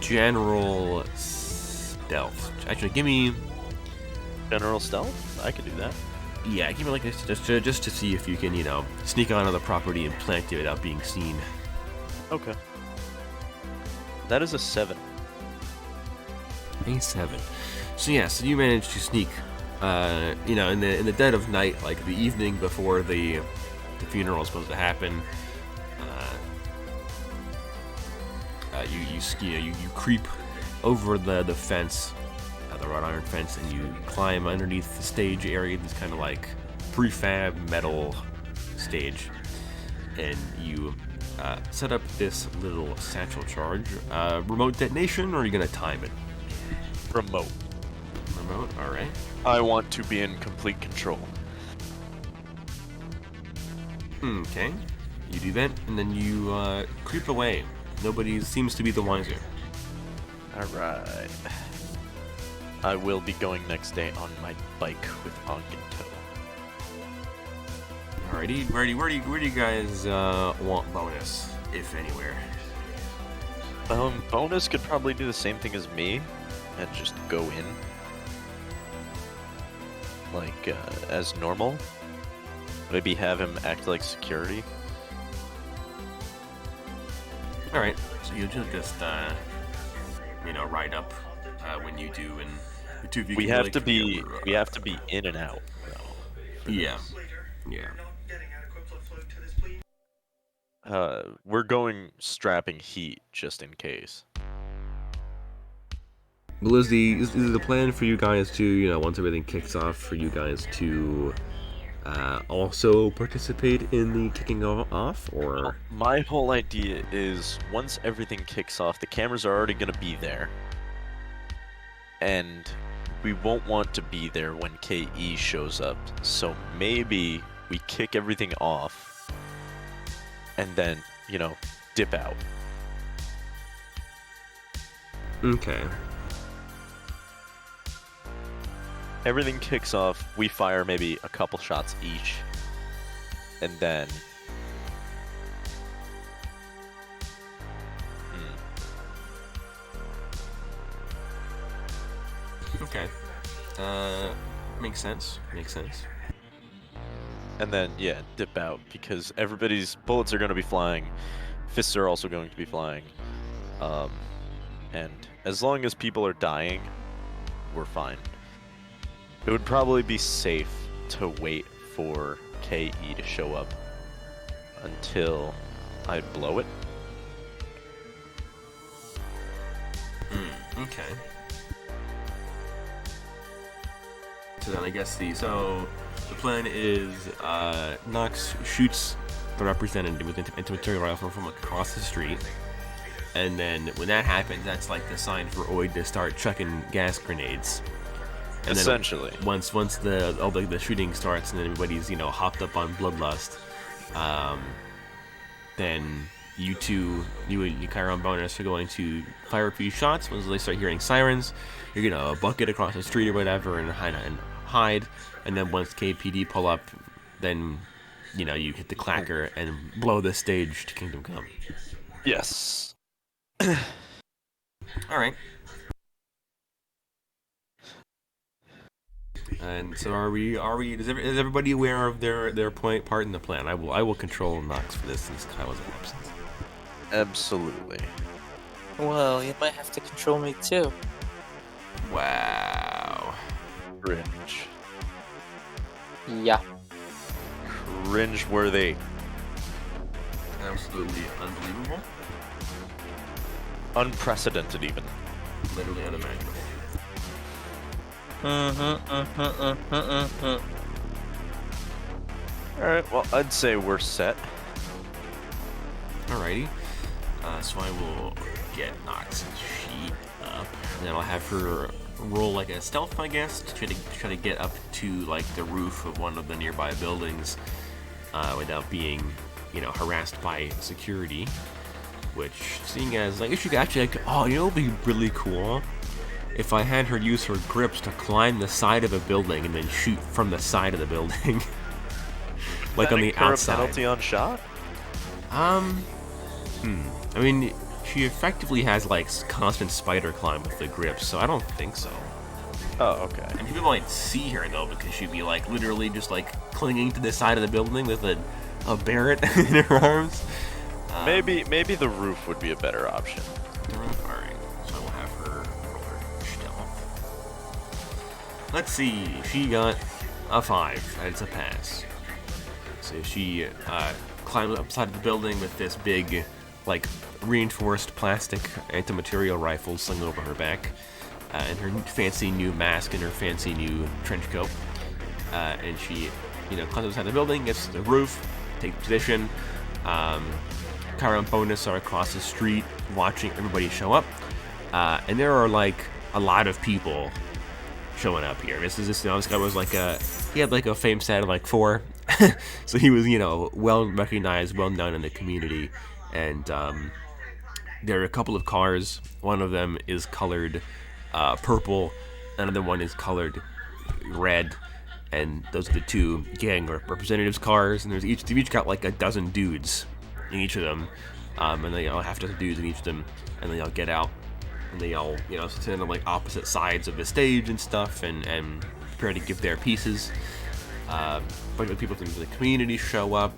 general stealth. Actually, give me. General stealth? I can do that. Yeah, give me like this just to see if you can, sneak onto the property and plant it without being seen. Okay. That is a 7. A7. So yeah, so you managed to sneak, in the dead of night, like the evening before the funeral is supposed to happen. You creep over the fence, the wrought iron fence, and you climb underneath the stage area. This kind of like prefab metal stage, and you set up this little satchel charge. Remote detonation, or are you gonna time it? Remote. Remote. All right. I want to be in complete control. Okay. You do that, and then you creep away. Nobody seems to be the wiser. Alright. I will be going next day on my bike with Onk in tow. Alrighty, where do you guys want bonus, if anywhere? Bonus could probably do the same thing as me, and just go in. Like, as normal. Maybe have him act like security. Alright, so you'll just, ride up when you do, and the two of you We can have to be, be in and out, though. Yeah. Yeah. We're going strapping heat, just in case. Well, is the plan for you guys to, once everything kicks off, for you guys to also participate in the kicking off, or? My whole idea is, once everything kicks off, the cameras are already going to be there. And we won't want to be there when KE shows up. So maybe we kick everything off and then, dip out. Okay. Everything kicks off, we fire maybe a couple shots each. And then... Okay. Makes sense. And then, yeah, dip out, because everybody's bullets are going to be flying. Fists are also going to be flying. And as long as people are dying, we're fine. It would probably be safe to wait for KE to show up until I blow it. Okay. So then I guess the plan is Nox shoots the representative with into material rifle from across the street, and then when that happens, that's like the sign for Oid to start chucking gas grenades. And Essentially. then once the shooting starts and everybody's hopped up on bloodlust, then you and Chiron Bonus are going to fire a few shots. Once they start hearing sirens, you're gonna bucket across the street or whatever and hide. And then once KPD pull up, then you hit the clacker and blow the stage to Kingdom Come. Yes. All right. And so are we? Is everybody aware of their part in the plan? I will control Nox for this since Kyle was absent. Absolutely. Well, you might have to control me too. Wow. Cringe. Yeah. Cringe worthy. Absolutely unbelievable. Unprecedented, even. Literally unimaginable. Alright, well, I'd say we're set. Alrighty. So I will get Nox's sheet up, and then I'll have her roll like a stealth, I guess, to try to get up to like the roof of one of the nearby buildings without being, harassed by security. Which, seeing as like, if she could actually it would be really cool if I had her use her grips to climb the side of a building and then shoot from the side of the building, like on the outside. Penalty on shot? I mean, she effectively has like constant spider climb with the grips, so I don't think so. Oh, okay. And people might see her though, because she'd be like literally just like clinging to the side of the building with a Barrett in her arms. Maybe the roof would be a better option. Alright, so I will have her roll her stealth. Let's see, she got a 5. That's a pass. So she climbs up side of the building with this big, like, reinforced plastic anti-material rifle slung over her back, and her fancy new mask and her fancy new trench coat. And she, climbs up side of the building, gets to the roof, takes position. Chiron Bonus are across the street watching everybody show up, and there are like a lot of people showing up here. This guy was like he had like a fame set of like 4, so he was well recognized, well known in the community. And there are a couple of cars. One of them is colored purple, another one is colored red, and those are the 2 gang representatives' cars. And they've each got like a dozen dudes in each of them, and they all have to have dudes in each of them, and they all get out, and they all stand on like opposite sides of the stage and stuff, and prepare to give their pieces. A bunch of people from the community show up.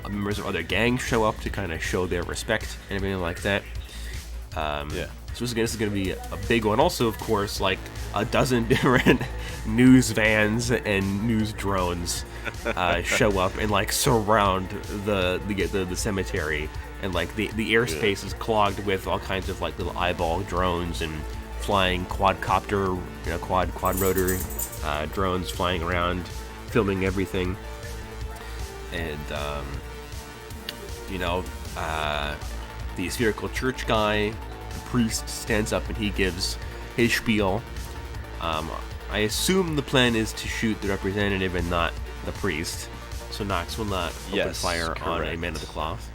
Members of other gangs show up to kind of show their respect and everything like that. Yeah. So this is going to be a big one. Also, of course, like a dozen different news vans and news drones show up and like surround the cemetery, and like the airspace is clogged with all kinds of like little eyeball drones and flying quadcopter, quad rotor drones flying around, filming everything. And the spherical church guy, the priest, stands up and he gives his spiel. I assume the plan is to shoot the representative and not the priest, so Nox will not open fire on a man of the cloth.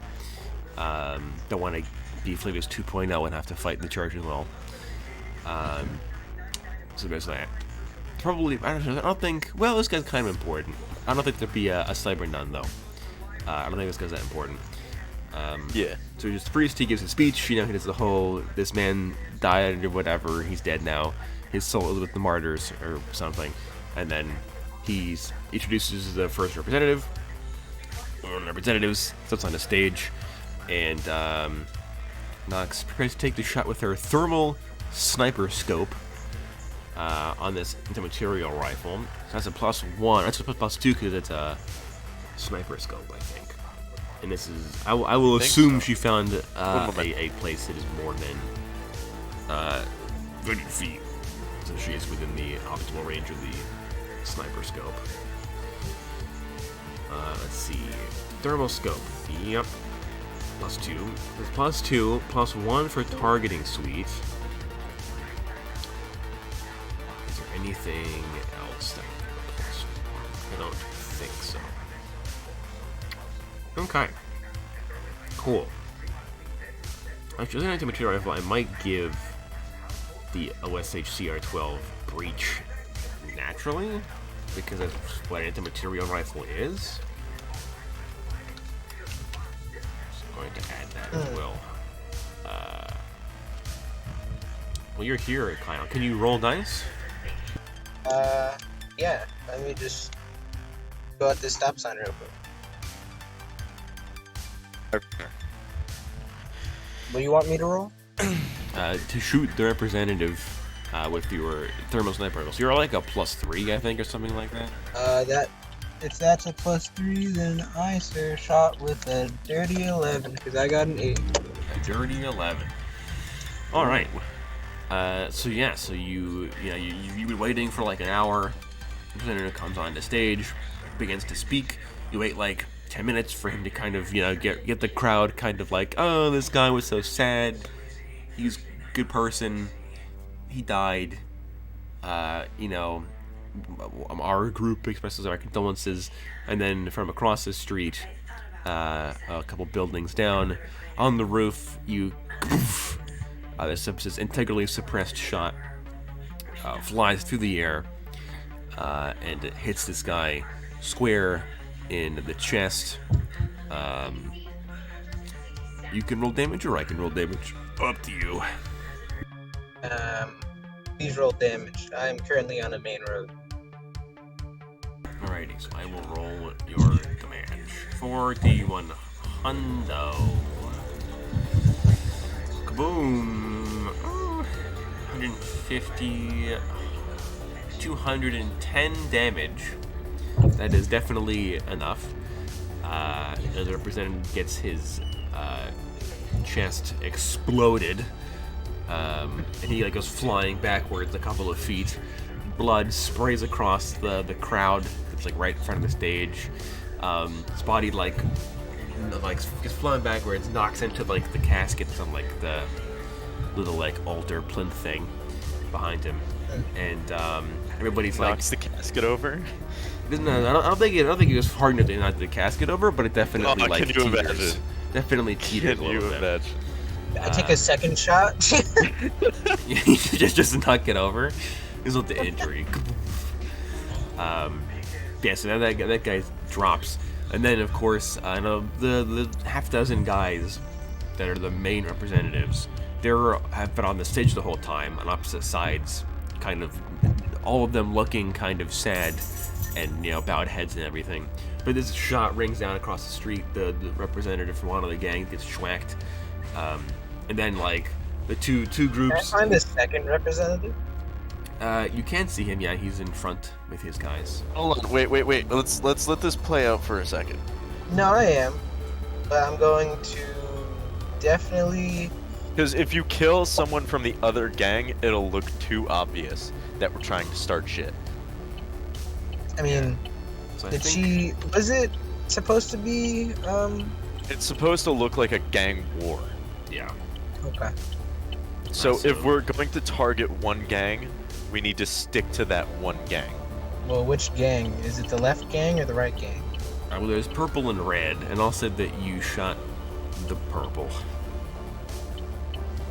Don't want to be Flavius 2.0 and have to fight the charge as well. So there's that. Probably, I don't think, well, this guy's kind of important. I don't think there'd be a cyber nun, though. I don't think this guy's that important. Yeah. So just the priest, he gives his speech, he does the whole, this man died or whatever, he's dead now, his soul is with the martyrs or something, and then he introduces the first representative. One of the representatives sits on the stage, and Nox prepares to take the shot with her thermal sniper scope. on this anti-material rifle. So that's a +1. That's a +2 because it's a sniper scope, I think. And this is, I will think assume so. she found One moment. a place that is more than 30 feet. So she is within the optimal range of the sniper scope. Let's see. Thermal scope. Yep. +2. There's +2, +1 for targeting suite. Is there anything else that can go +1? I don't think so. Okay. Cool. Actually, as an anti-material rifle, I might give the OSH CR12 breach naturally, because that's what an anti-material rifle is. So I'm going to add that as well. Well, you're here, Kyle. Can you roll dice? Yeah. Let me just go at this stop sign real quick. What do you want me to roll? To shoot the representative with your thermal sniper rifle. So you're like a +3, I think, or something like that. If that's a +3, then I shot with a dirty 11 because I got an 8. A dirty 11. All right. So you've been waiting for like an hour. The presenter comes on the stage, begins to speak. You wait like 10 minutes for him to kind of, get the crowd kind of like, oh, this guy was so sad. He's a good person. He died. Our group expresses our condolences. And then from across the street, a couple buildings down, on the roof, this integrally suppressed shot flies through the air, and it hits this guy square in the chest. You can roll damage, or I can roll damage. Up to you. Please roll damage. I am currently on a main road. Alrighty, so I will roll your damage. 4d1 hundo. Kaboom! 150... 210 damage. That is definitely enough. As the representative gets his chest exploded, and he goes flying backwards a couple of feet. Blood sprays across the crowd. It's right in front of the stage. His body gets flying backwards, knocks into the caskets on the little altar plinth thing behind him, and everybody's Knocks the casket over. No, I don't think it was hard enough to knock the casket over, but it definitely can you teeters. imagine? Definitely teeters Can a you little bit. imagine? I take a second shot. just to knock it over. Result the injury. So that guy drops, and then of course the half dozen guys that are the main representatives, have been on the stage the whole time on opposite sides, kind of all of them looking kind of sad and bowed heads and everything. But this shot rings down across the street. The representative from one of the gangs gets schwacked, and then the two groups. Can I find the second representative? You can see him. Yeah, he's in front with his guys. Hold on, wait. Let's let this play out for a second. No, I am. But I'm going to definitely... Because if you kill someone from the other gang, it'll look too obvious that we're trying to start shit. I mean, So I did think- she... Was it supposed to be, It's supposed to look like a gang war. Yeah. Okay. So So- if we're going to target one gang, we need to stick to that one gang. Well, which gang? Is it the left gang or the right gang? Well, there's purple and red, and I'll say that you shot the purple.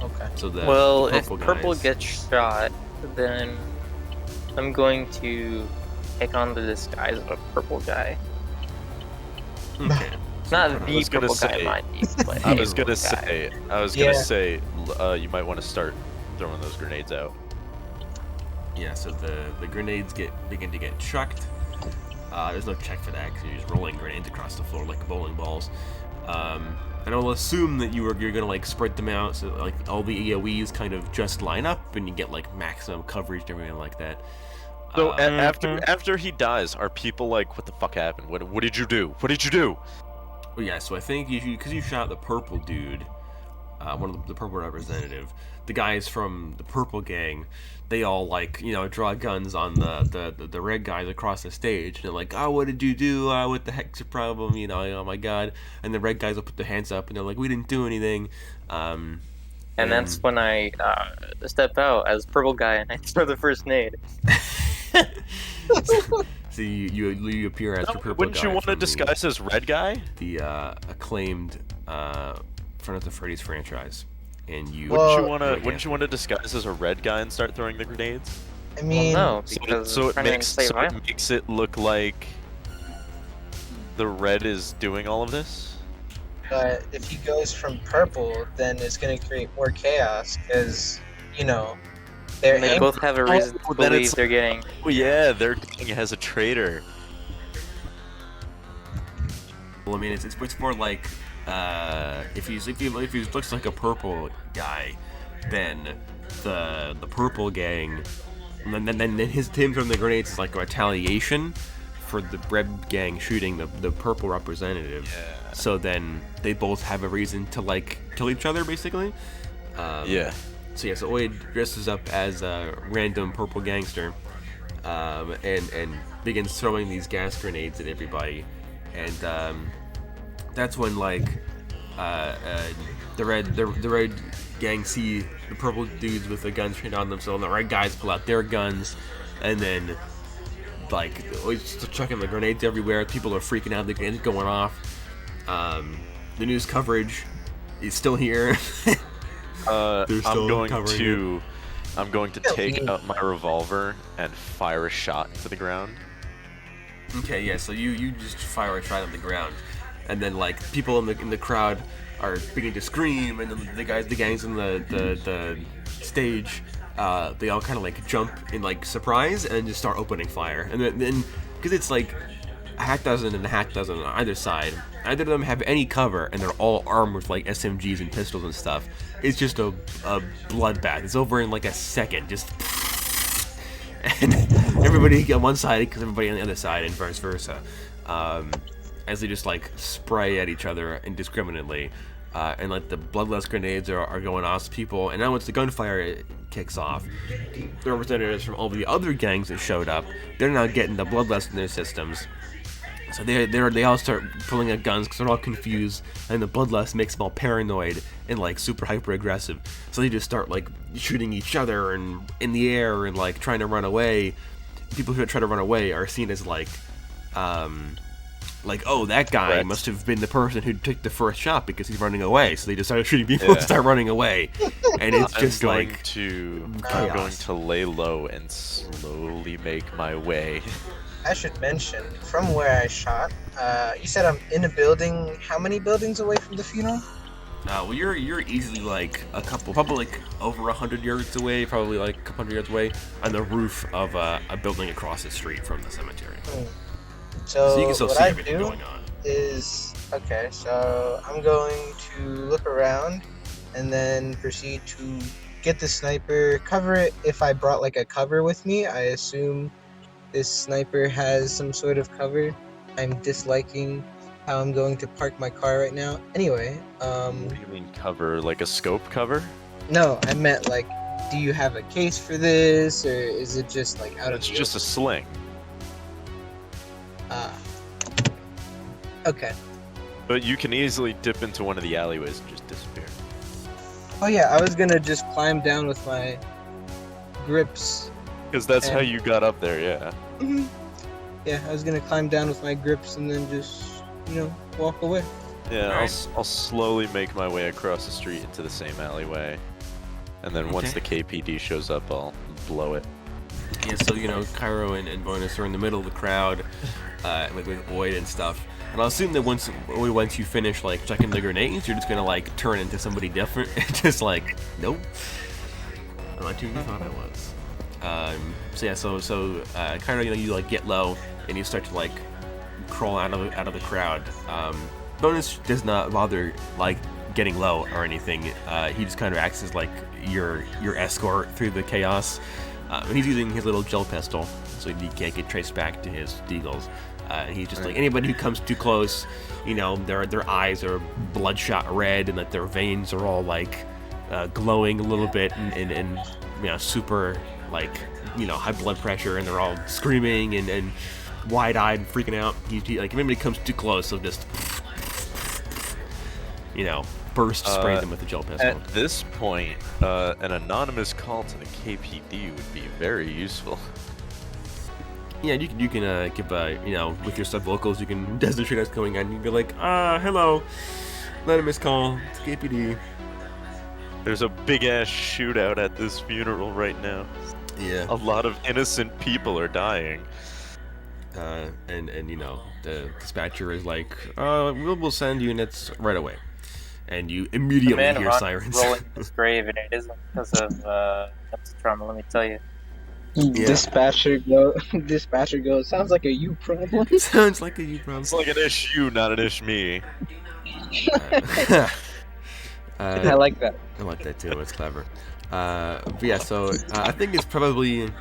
Okay. So the Well, the if purple purple guys- gets shot, then I'm going to take on the disguise of a purple guy. Okay. Not I the was gonna purple guy, say- mind you, but I a was gonna purple guy. say, Yeah. you might want to start throwing those grenades out. Yeah, so the grenades begin to get chucked. There's no check for that because you're just rolling grenades across the floor like bowling balls. And I'll assume that you're gonna like spread them out so like all the AoEs kind of just line up and you get like maximum coverage and everything like that. So Mhm. after he dies, are people like, what the fuck happened? What did you do? What did you do? Well, yeah, so I think because you shot the purple dude, one of the purple representative, the guys from the purple gang, they all like draw guns on the red guys across the stage. And they're like, oh, what did you do? What the heck's your problem? Oh my god. And the red guys will put their hands up and they're like, we didn't do anything. And that's when I step out as purple guy and I throw the first nade. So you appear as the purple Wouldn't guy you want to from disguise as red guy? the acclaimed Front of the Freddy's franchise, and you. Well- Wouldn't you want to disguise as a red guy and start throwing the grenades? I Well, mean, no, So, because so I'm it trying to makes stay so it violent. makes it look like the red is doing all of this. but if he goes from purple, then it's gonna create more chaos because they're And they angry. both have a reason to then believe it's- they're getting. Oh yeah, their gang has a traitor. Well, I mean, it's more like if he looks like a purple guy, then the purple gang, and then him throwing the grenades is like a retaliation for the red gang shooting the purple representative. Yeah. So then they both have a reason to like kill each other, basically. Yeah. So yeah, so Oid dresses up as a random purple gangster, and begins throwing these gas grenades at everybody, and that's when like the red gang see the purple dudes with the guns trained on them, so the red guys pull out their guns, and then like always just chucking the grenades everywhere. People are freaking out. The grenades going off. The news coverage is still here. They're still covering I'm going to take out my revolver and fire a shot into the ground. Okay, yeah. So you just fire a shot on the ground, and then like people in the crowd are beginning to scream, and then the gangs in the stage, they all kind of like jump in like surprise and just start opening fire, and then because it's like a half dozen and a half dozen on either side. Neither of them have any cover, and they're all armed with like SMGs and pistols and stuff. It's just a bloodbath. It's over in like a second, just and everybody on one side because everybody on the other side, and vice versa, as they just like spray at each other indiscriminately, and like the bloodlust grenades are going off people. And now once the gunfire kicks off, the representatives from all the other gangs that showed up, they're now getting the bloodlust in their systems. So they all start pulling out guns because they're all confused, and the bloodlust makes them all paranoid and like super hyper aggressive. So they just start like shooting each other and in the air and like trying to run away. People who try to run away are seen as like oh, that guy Threats. must have been the person who took the first shot because he's running away. So they just start shooting people Yeah. and start running away, and it's just I'm going like to chaos. lay low and slowly make my way. I should mention, from where I shot, you said I'm in a building. How many buildings away from the funeral? well, you're easily like a couple, probably like over 100 yards away, probably like a couple hundred yards away, on the roof of a building across the street from the cemetery. So, So you can still what see I everything do going on. is okay. So I'm going to look around and then proceed to get the sniper, cover it. If I brought like a cover with me, I assume this sniper has some sort of cover. I'm disliking how I'm going to park my car right now. Anyway, What do you mean cover? Like a scope cover? no, I meant like, do you have a case for this, or is it just like out of It's the just a sling. okay. But you can easily dip into one of the alleyways and just disappear. Oh yeah, I was gonna just climb down with my grips. Because that's how And- you got up there, yeah. Yeah, I was gonna climb down with my grips and then just, walk away. Yeah, Alright. I'll slowly make my way across the street into the same alleyway. And then once the Okay. KPD shows up, I'll blow it. Yeah, so Cairo and Bonus are in the middle of the crowd, with Oid and stuff. And I'll assume that once you finish like checking the grenades, you're just gonna like turn into somebody different, just like nope. I'm not who you thought I was. Cairo, you like get low and you start to like crawl out of the crowd. Bonus does not bother like getting low or anything. He just kind of acts as like your escort through the chaos. And he's using his little gel pistol, so he can't get traced back to his deagles. And he's just like anybody who comes too close, you know, their eyes are bloodshot red, and like their veins are all like glowing a little bit, and you know, super like, you know, high blood pressure, and they're all screaming and wide-eyed, freaking out. He like if anybody comes too close, he'll just, you know, spray them with the gel pistol. At this point, an anonymous call to the KPD would be very useful. Yeah, you can give you know, with your sub vocals, you can demonstrate what's going on. You can be like, hello, anonymous call to KPD. There's a big ass shootout at this funeral right now. Yeah. A lot of innocent people are dying. And you know, the dispatcher is like, we'll send units right away. And you immediately The man hear sirens. rolling in his grave, and it isn't because of mental trauma. Let me tell you. Yeah. Dispatcher goes. Sounds like a you problem. Sounds like a you problem. It's like an issue, not an ish me. I like that. I like that too. It's clever. But yeah, so I think it's probably,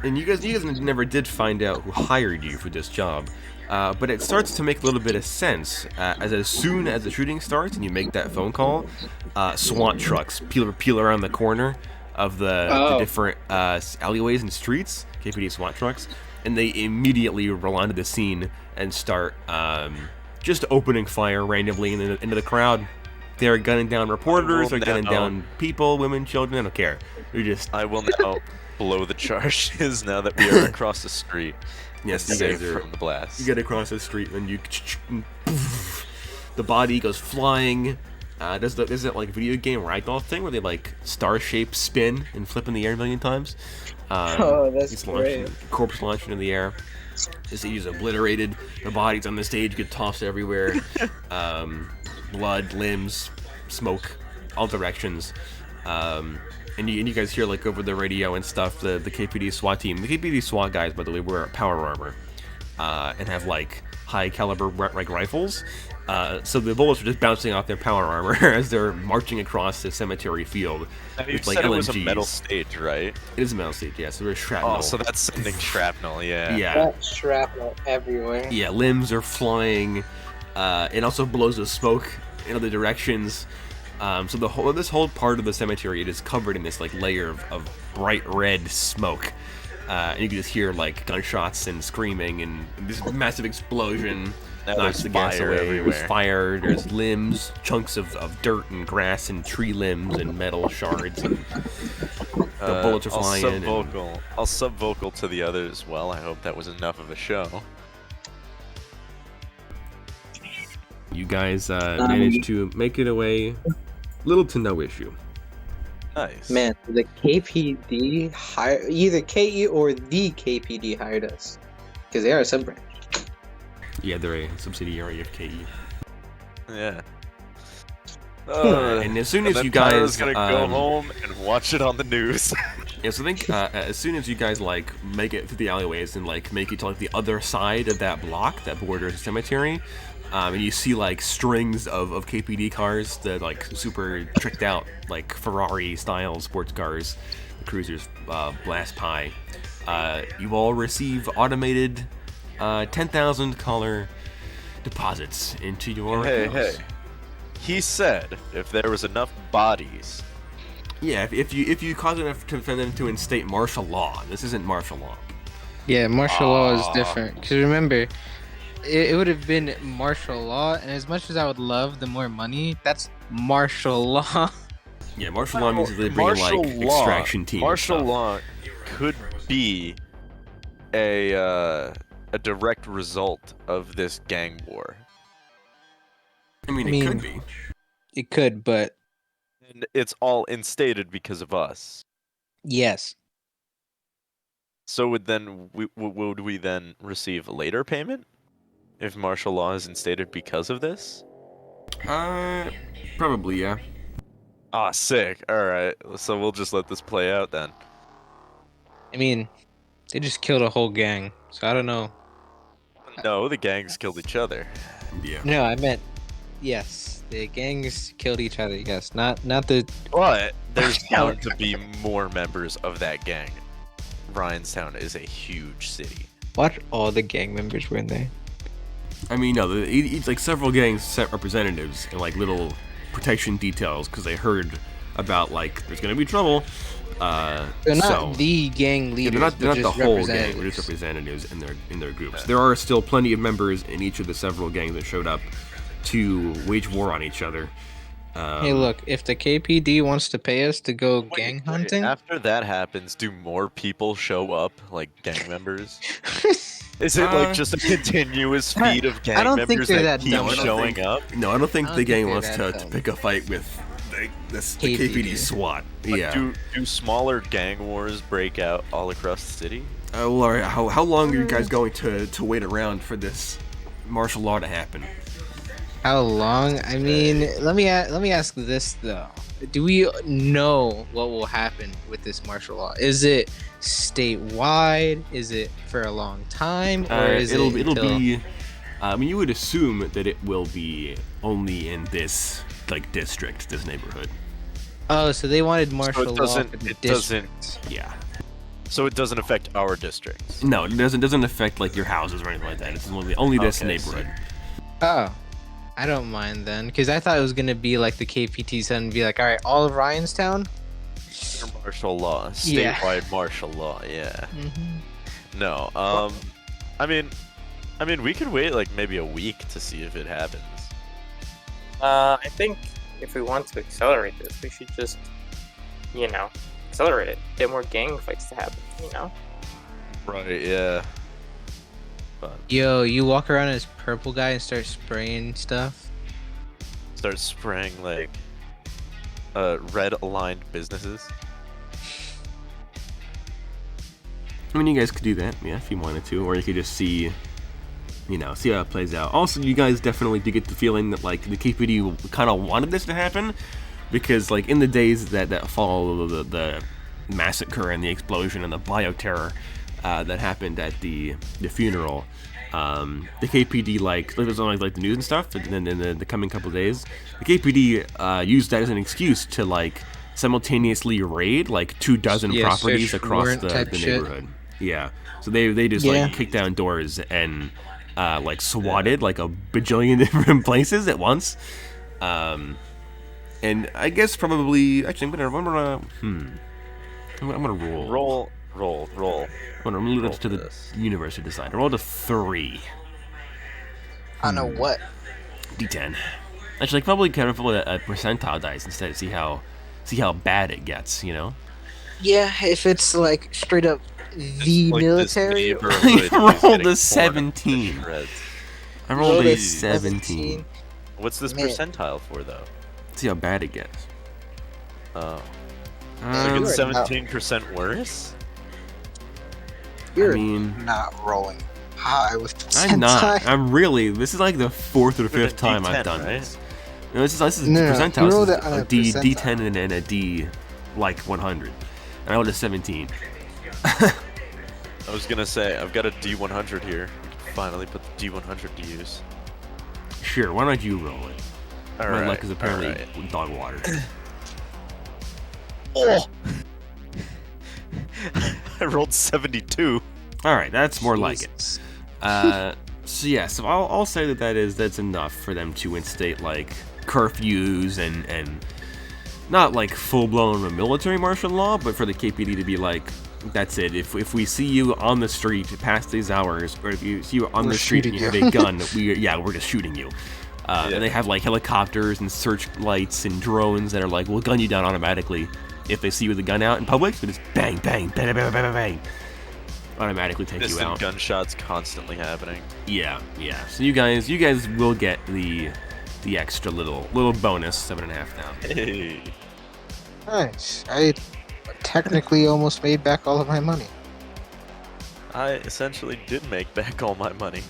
and you guys never did find out who hired you for this job, but it starts to make a little bit of sense as soon as the shooting starts and you make that phone call. SWAT trucks peel around the corner of the different alleyways and streets. KPD SWAT trucks, and they immediately roll onto the scene and start just opening fire randomly into the crowd. They're gunning down reporters, they're gunning down people, women, children, I don't care. They're just... I will now blow the charges now that we are across the street. Yes, you safe guys are... from the blast. You get across the street and you... The body goes flying. Does that like video game ragdoll thing where they like star-shaped spin and flip in the air a million times? That's great. Corpse launched into the air. The stage is obliterated. The bodies on the stage get tossed everywhere. Blood, limbs, smoke, all directions. And you guys hear like over the radio and stuff the KPD SWAT team. The KPD SWAT guys, by the way, wear power armor and have like high caliber like rifles. So the bullets are just bouncing off their power armor as they're marching across the cemetery field. Now, you with, like, said it was a LMGs. metal stage, right? It is a metal stage, yeah. So there's shrapnel. Oh, so that's sending shrapnel, yeah. Yeah. That shrapnel everywhere. Yeah, limbs are flying. It also blows the smoke in other directions. So this whole part of the cemetery, it is covered in this like layer of bright red smoke. And you can just hear like gunshots and screaming and this massive explosion. Now knocks there's the gas fire away. everywhere. There's fire. There's limbs, chunks of dirt and grass and tree limbs and metal shards. And the bullets are flying. I'll sub-vocal to the others as well. I hope that was enough of a show. You guys managed to make it away, little to no issue. Nice. Man, the KPD either KE or the KPD hired us because they are a sub branch. Yeah, they're a subsidiary of KE. Yeah. And as soon as you guys Tyler's gonna go home and watch it on the news. Yeah, so I think as soon as you guys like make it through the alleyways and like make it to like the other side of that block that borders the cemetery, and you see like strings of KPD cars that like super tricked out like Ferrari style sports cars, the cruisers blast by. You all receive automated 10,000 color deposits into your accounts. Hey. He said if there was enough bodies. Yeah, if you cause enough for them to instate martial law. This isn't martial law. Yeah, martial law is different. Because remember, it would have been martial law, and as much as I would love the more money, that's martial law. Yeah, martial law means they bring like extraction team. Martial and stuff. law could be a direct result of this gang war. I mean, it could be. It could, but And it's all instated because of us. yes. So would we then receive later payment if martial law is instated because of this? Probably, yeah. Ah, sick. All right. So we'll just let this play out then. I mean, they just killed a whole gang, so I don't know. No, the gangs killed each other. Yeah. No, I meant Yes, the gangs killed each other. Yes, not the. But there's bound to be more members of that gang. Ryanstown is a huge city. Watch all the gang members were in there. I mean, no, it's like several gangs sent representatives and like little protection details because they heard about like there's gonna be trouble. They're not so, the gang yeah, leaders. they're not the just whole gang. They're representatives. just representatives in their groups. There are still plenty of members in each of the several gangs that showed up to wage war on each other. Hey, look, if the KPD wants to pay us to go gang Wait, hunting, after that happens, do more people show up, like gang members? Is it like just a continuous feed of gang I don't think members they're that that keep dumb. I don't showing up? No, I don't think I don't the think gang they're wants that to dumb. pick a fight with the KPD. KPD SWAT. Like, Yeah. Do smaller gang wars break out all across the city? Well, all right, how long are you guys going to wait around for this martial law to happen? how long? I mean, let me ask this though: do we know what will happen with this martial law? Is it statewide? Is it for a long time, or is it'll until... be. I mean, you would assume that it will be only in this like district, this neighborhood. Oh, so they wanted martial law doesn't- for the it doesn't- district. Yeah. So it doesn't affect our districts. No, it doesn't affect like your houses or anything like that. It's only this Okay, neighborhood. Oh, I don't mind then, because I thought it was gonna be like the KPT said and be like, all right, all of Ryanstown. Martial law, Yeah. statewide martial law. Yeah. Mm-hmm. No. I mean, we could wait like maybe a week to see if it happens. I think if we want to accelerate this, we should just, accelerate it. Get more gang fights to happen, Right. Yeah. But Yo, you walk around as purple guy and start spraying stuff. start spraying like red aligned businesses. I mean, you guys could do that, yeah, if you wanted to, or you could just see how it plays out. Also, you guys definitely do get the feeling that like the KPD kind of wanted this to happen, because like in the days that follow the massacre and the explosion and the bioterror that happened at the funeral, the KPD like it was on like the news and stuff, and then in the coming couple of days, the KPD used that as an excuse to like simultaneously raid like 24 Yeah, properties search across warrant the type shit. neighborhood. Yeah, so they just Yeah. like kicked down doors and like swatted like a bajillion different places at once. And I guess probably actually I'm gonna roll. Roll. I'm gonna leave it roll to the this. universe to decide. I rolled a 3. I know what. D10. Actually, I probably kind of roll a percentile dice instead to see how bad it gets. Yeah, if it's like straight up the Like, this military. neighborhood I is rolled getting a torn to 17. shreds. I rolled Rolled a a 17. What's this Man. percentile for though? See how bad it gets. Oh, Um, it's You're not- 17% worse. You're I mean, not rolling high with I'm not. percentile. I'm really. This is like the 4th or 5th time I've D10, done right? this. No, this is No, no, percentile. you rolled This it on is a a D percentile. D10 and a D like 100. And I rolled a 17. I was gonna say I've got a D100 here. Finally put the D100 to use. Sure, why don't you roll it? All My right. luck is apparently alright. dog water. Oh. I rolled 72. All right, that's more like it. Jesus. So yeah, so I'll say that's enough for them to instate like curfews and not like full blown military martial law, but for the KPD to be like, that's it. If we see you on the street past these hours, or if you see you on We're the street and you shooting have you. a gun, we're just shooting you. Yeah. And they have like helicopters and searchlights and drones that are like, we'll gun you down automatically if they see you with a gun out in public. So just bang, bang, bang, bang, bang, bang, bang, automatically take you Distant out. gunshots constantly happening. Yeah. So you guys will get the extra little bonus 7.5 now. Hey. Nice. I technically almost made back all of my money. I essentially did make back all my money.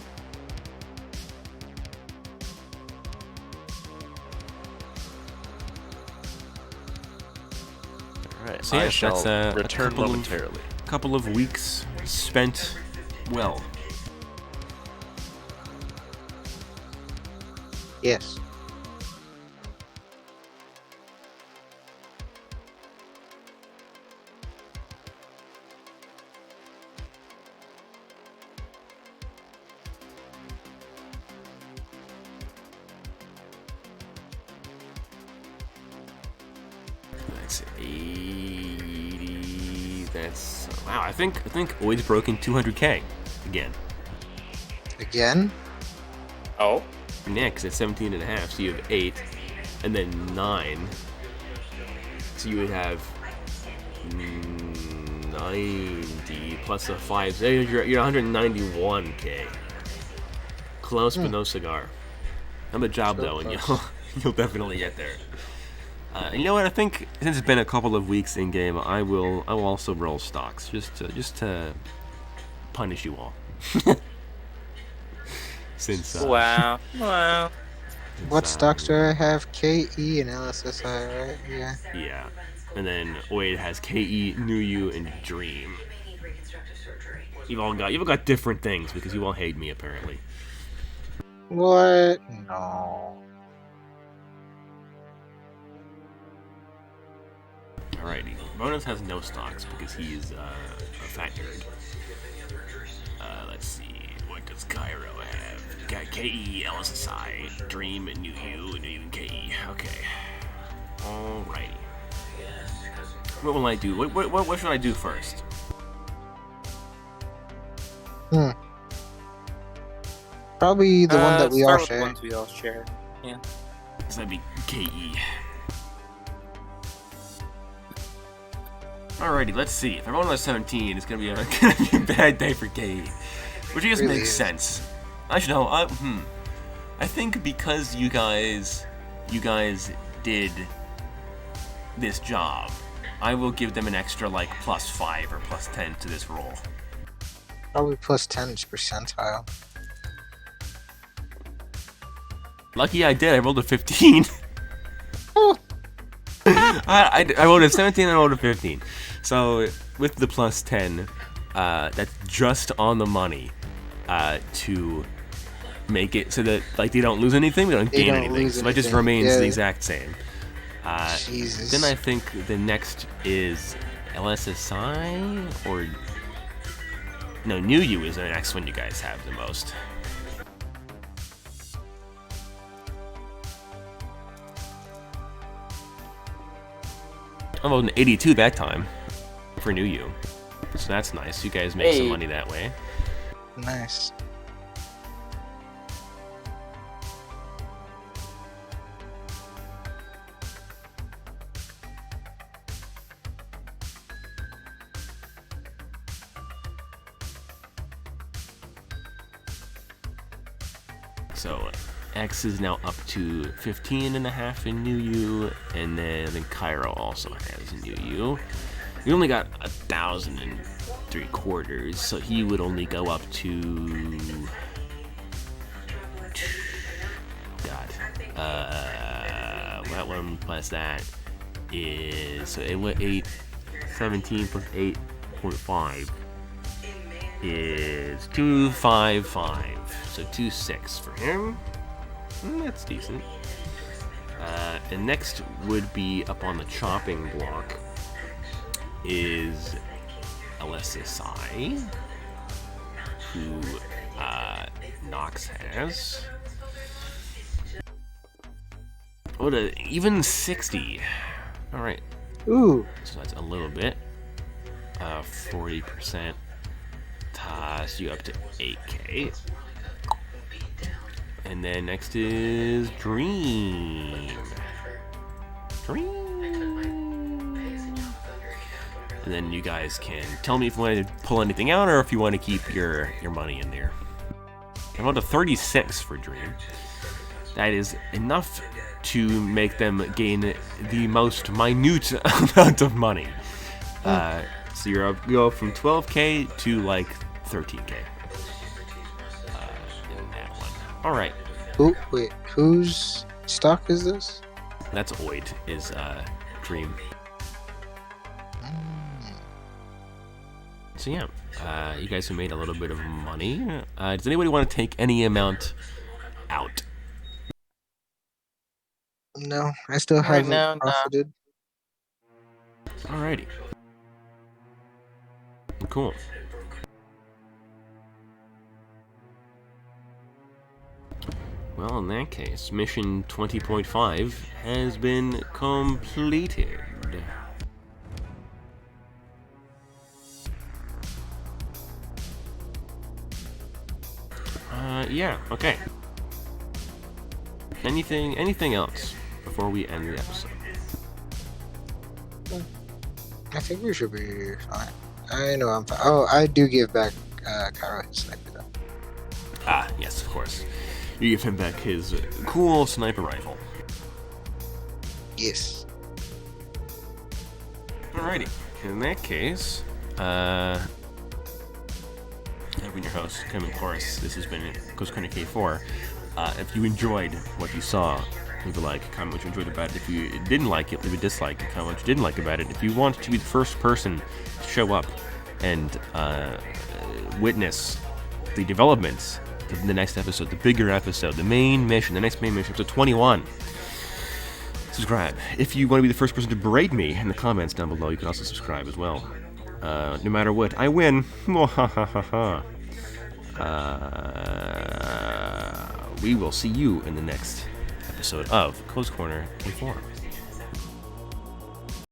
Alright, So I yes, shall that's, a return couple of- momentarily. Couple of weeks spent well. Yes. That's 80. That's wow. I think Oid's broken 200K again. Again? Oh, Next at 17 and a half, so you have 8, and then 9. So you would have 90 plus a 5. So you're 191K. Close but no cigar. I'm a job So though, and close. you'll definitely get there. And you know what? I think since it's been a couple of weeks in game, I will also roll stocks just to punish you all. Since wow. What stocks do I have? KE and LSSI, right? Yeah. Yeah, and then Oid has KE, New You, and Dream. You've all got different things because you all hate me apparently. What? No. Alrighty, Bonus has no stocks because he's a fat nerd. Let's see, what does Cairo have? Got KE, LSSI, Dream, New You, and even KE. Okay. Alrighty. What will I do? What should I do first? Probably the one that we all start with share. ones we all share. So that'd be KE. Alrighty, let's see. If I'm on 17, it's gonna be a bad day for KE. Which I guess Really makes is. sense. Actually, no. I think because you guys did this job, I will give them an extra like +5 or +10 to this roll. Probably +10 is percentile. Lucky I did. I rolled a 15. I rolled a 17 and I rolled a 15. So with the +10, that's just on the money to make it so that like they don't lose anything, we don't They gain don't anything. lose So it just anything, remains yeah. the exact same. Jesus. Then I think the next is LSSI or no, New You is the next one you guys have the most. I rolled an 82 that time for New You, so that's nice. You guys make some Hey. money that way. Nice. So X is now up to 15 and a half in New You, and then Cairo also has New You. We only got 1,003 so he would only go up to God. That one plus that is so it went 17 plus 8.5 is 255. So 26 for him. That's decent. And next would be up on the chopping block is LSSI, who Nox has. What a even 60. All right, Ooh. so that's a little bit. 40% toss you up to 8K. And then next is Dream. And then you guys can tell me if you want to pull anything out or if you want to keep your money in there. I'm on to 36 for Dream. That is enough to make them gain the most minute amount of money. So you go from 12K to like 13K. In that one. All right. Who? Wait. Whose stock is this? That's Oid, is Dream. So yeah, you guys have made a little bit of money. Does anybody want to take any amount out? No, I still Right haven't now, nah. profited. Alrighty. Cool. Well, in that case, mission 20.5 has been completed. Yeah, okay. Anything else before we end the episode? I think we should be fine. I know I'm fine. Oh, I do give back Karo his sniper though. Ah, yes, of course. You give him back his cool sniper rifle. Yes. Alrighty. In that case, I've been your host, Kevin Chorus. This has been Korner K4. If you enjoyed what you saw, leave a like, comment what you enjoyed about it. If you didn't like it, leave a dislike, comment what you didn't like about it. If you want to be the first person to show up and witness the developments of the next episode, the bigger episode, the main mission, the next main mission, episode 21, subscribe. If you want to be the first person to berate me in the comments down below, you can also subscribe as well. No matter what, I win. We will see you in the next episode of Close Corner K4.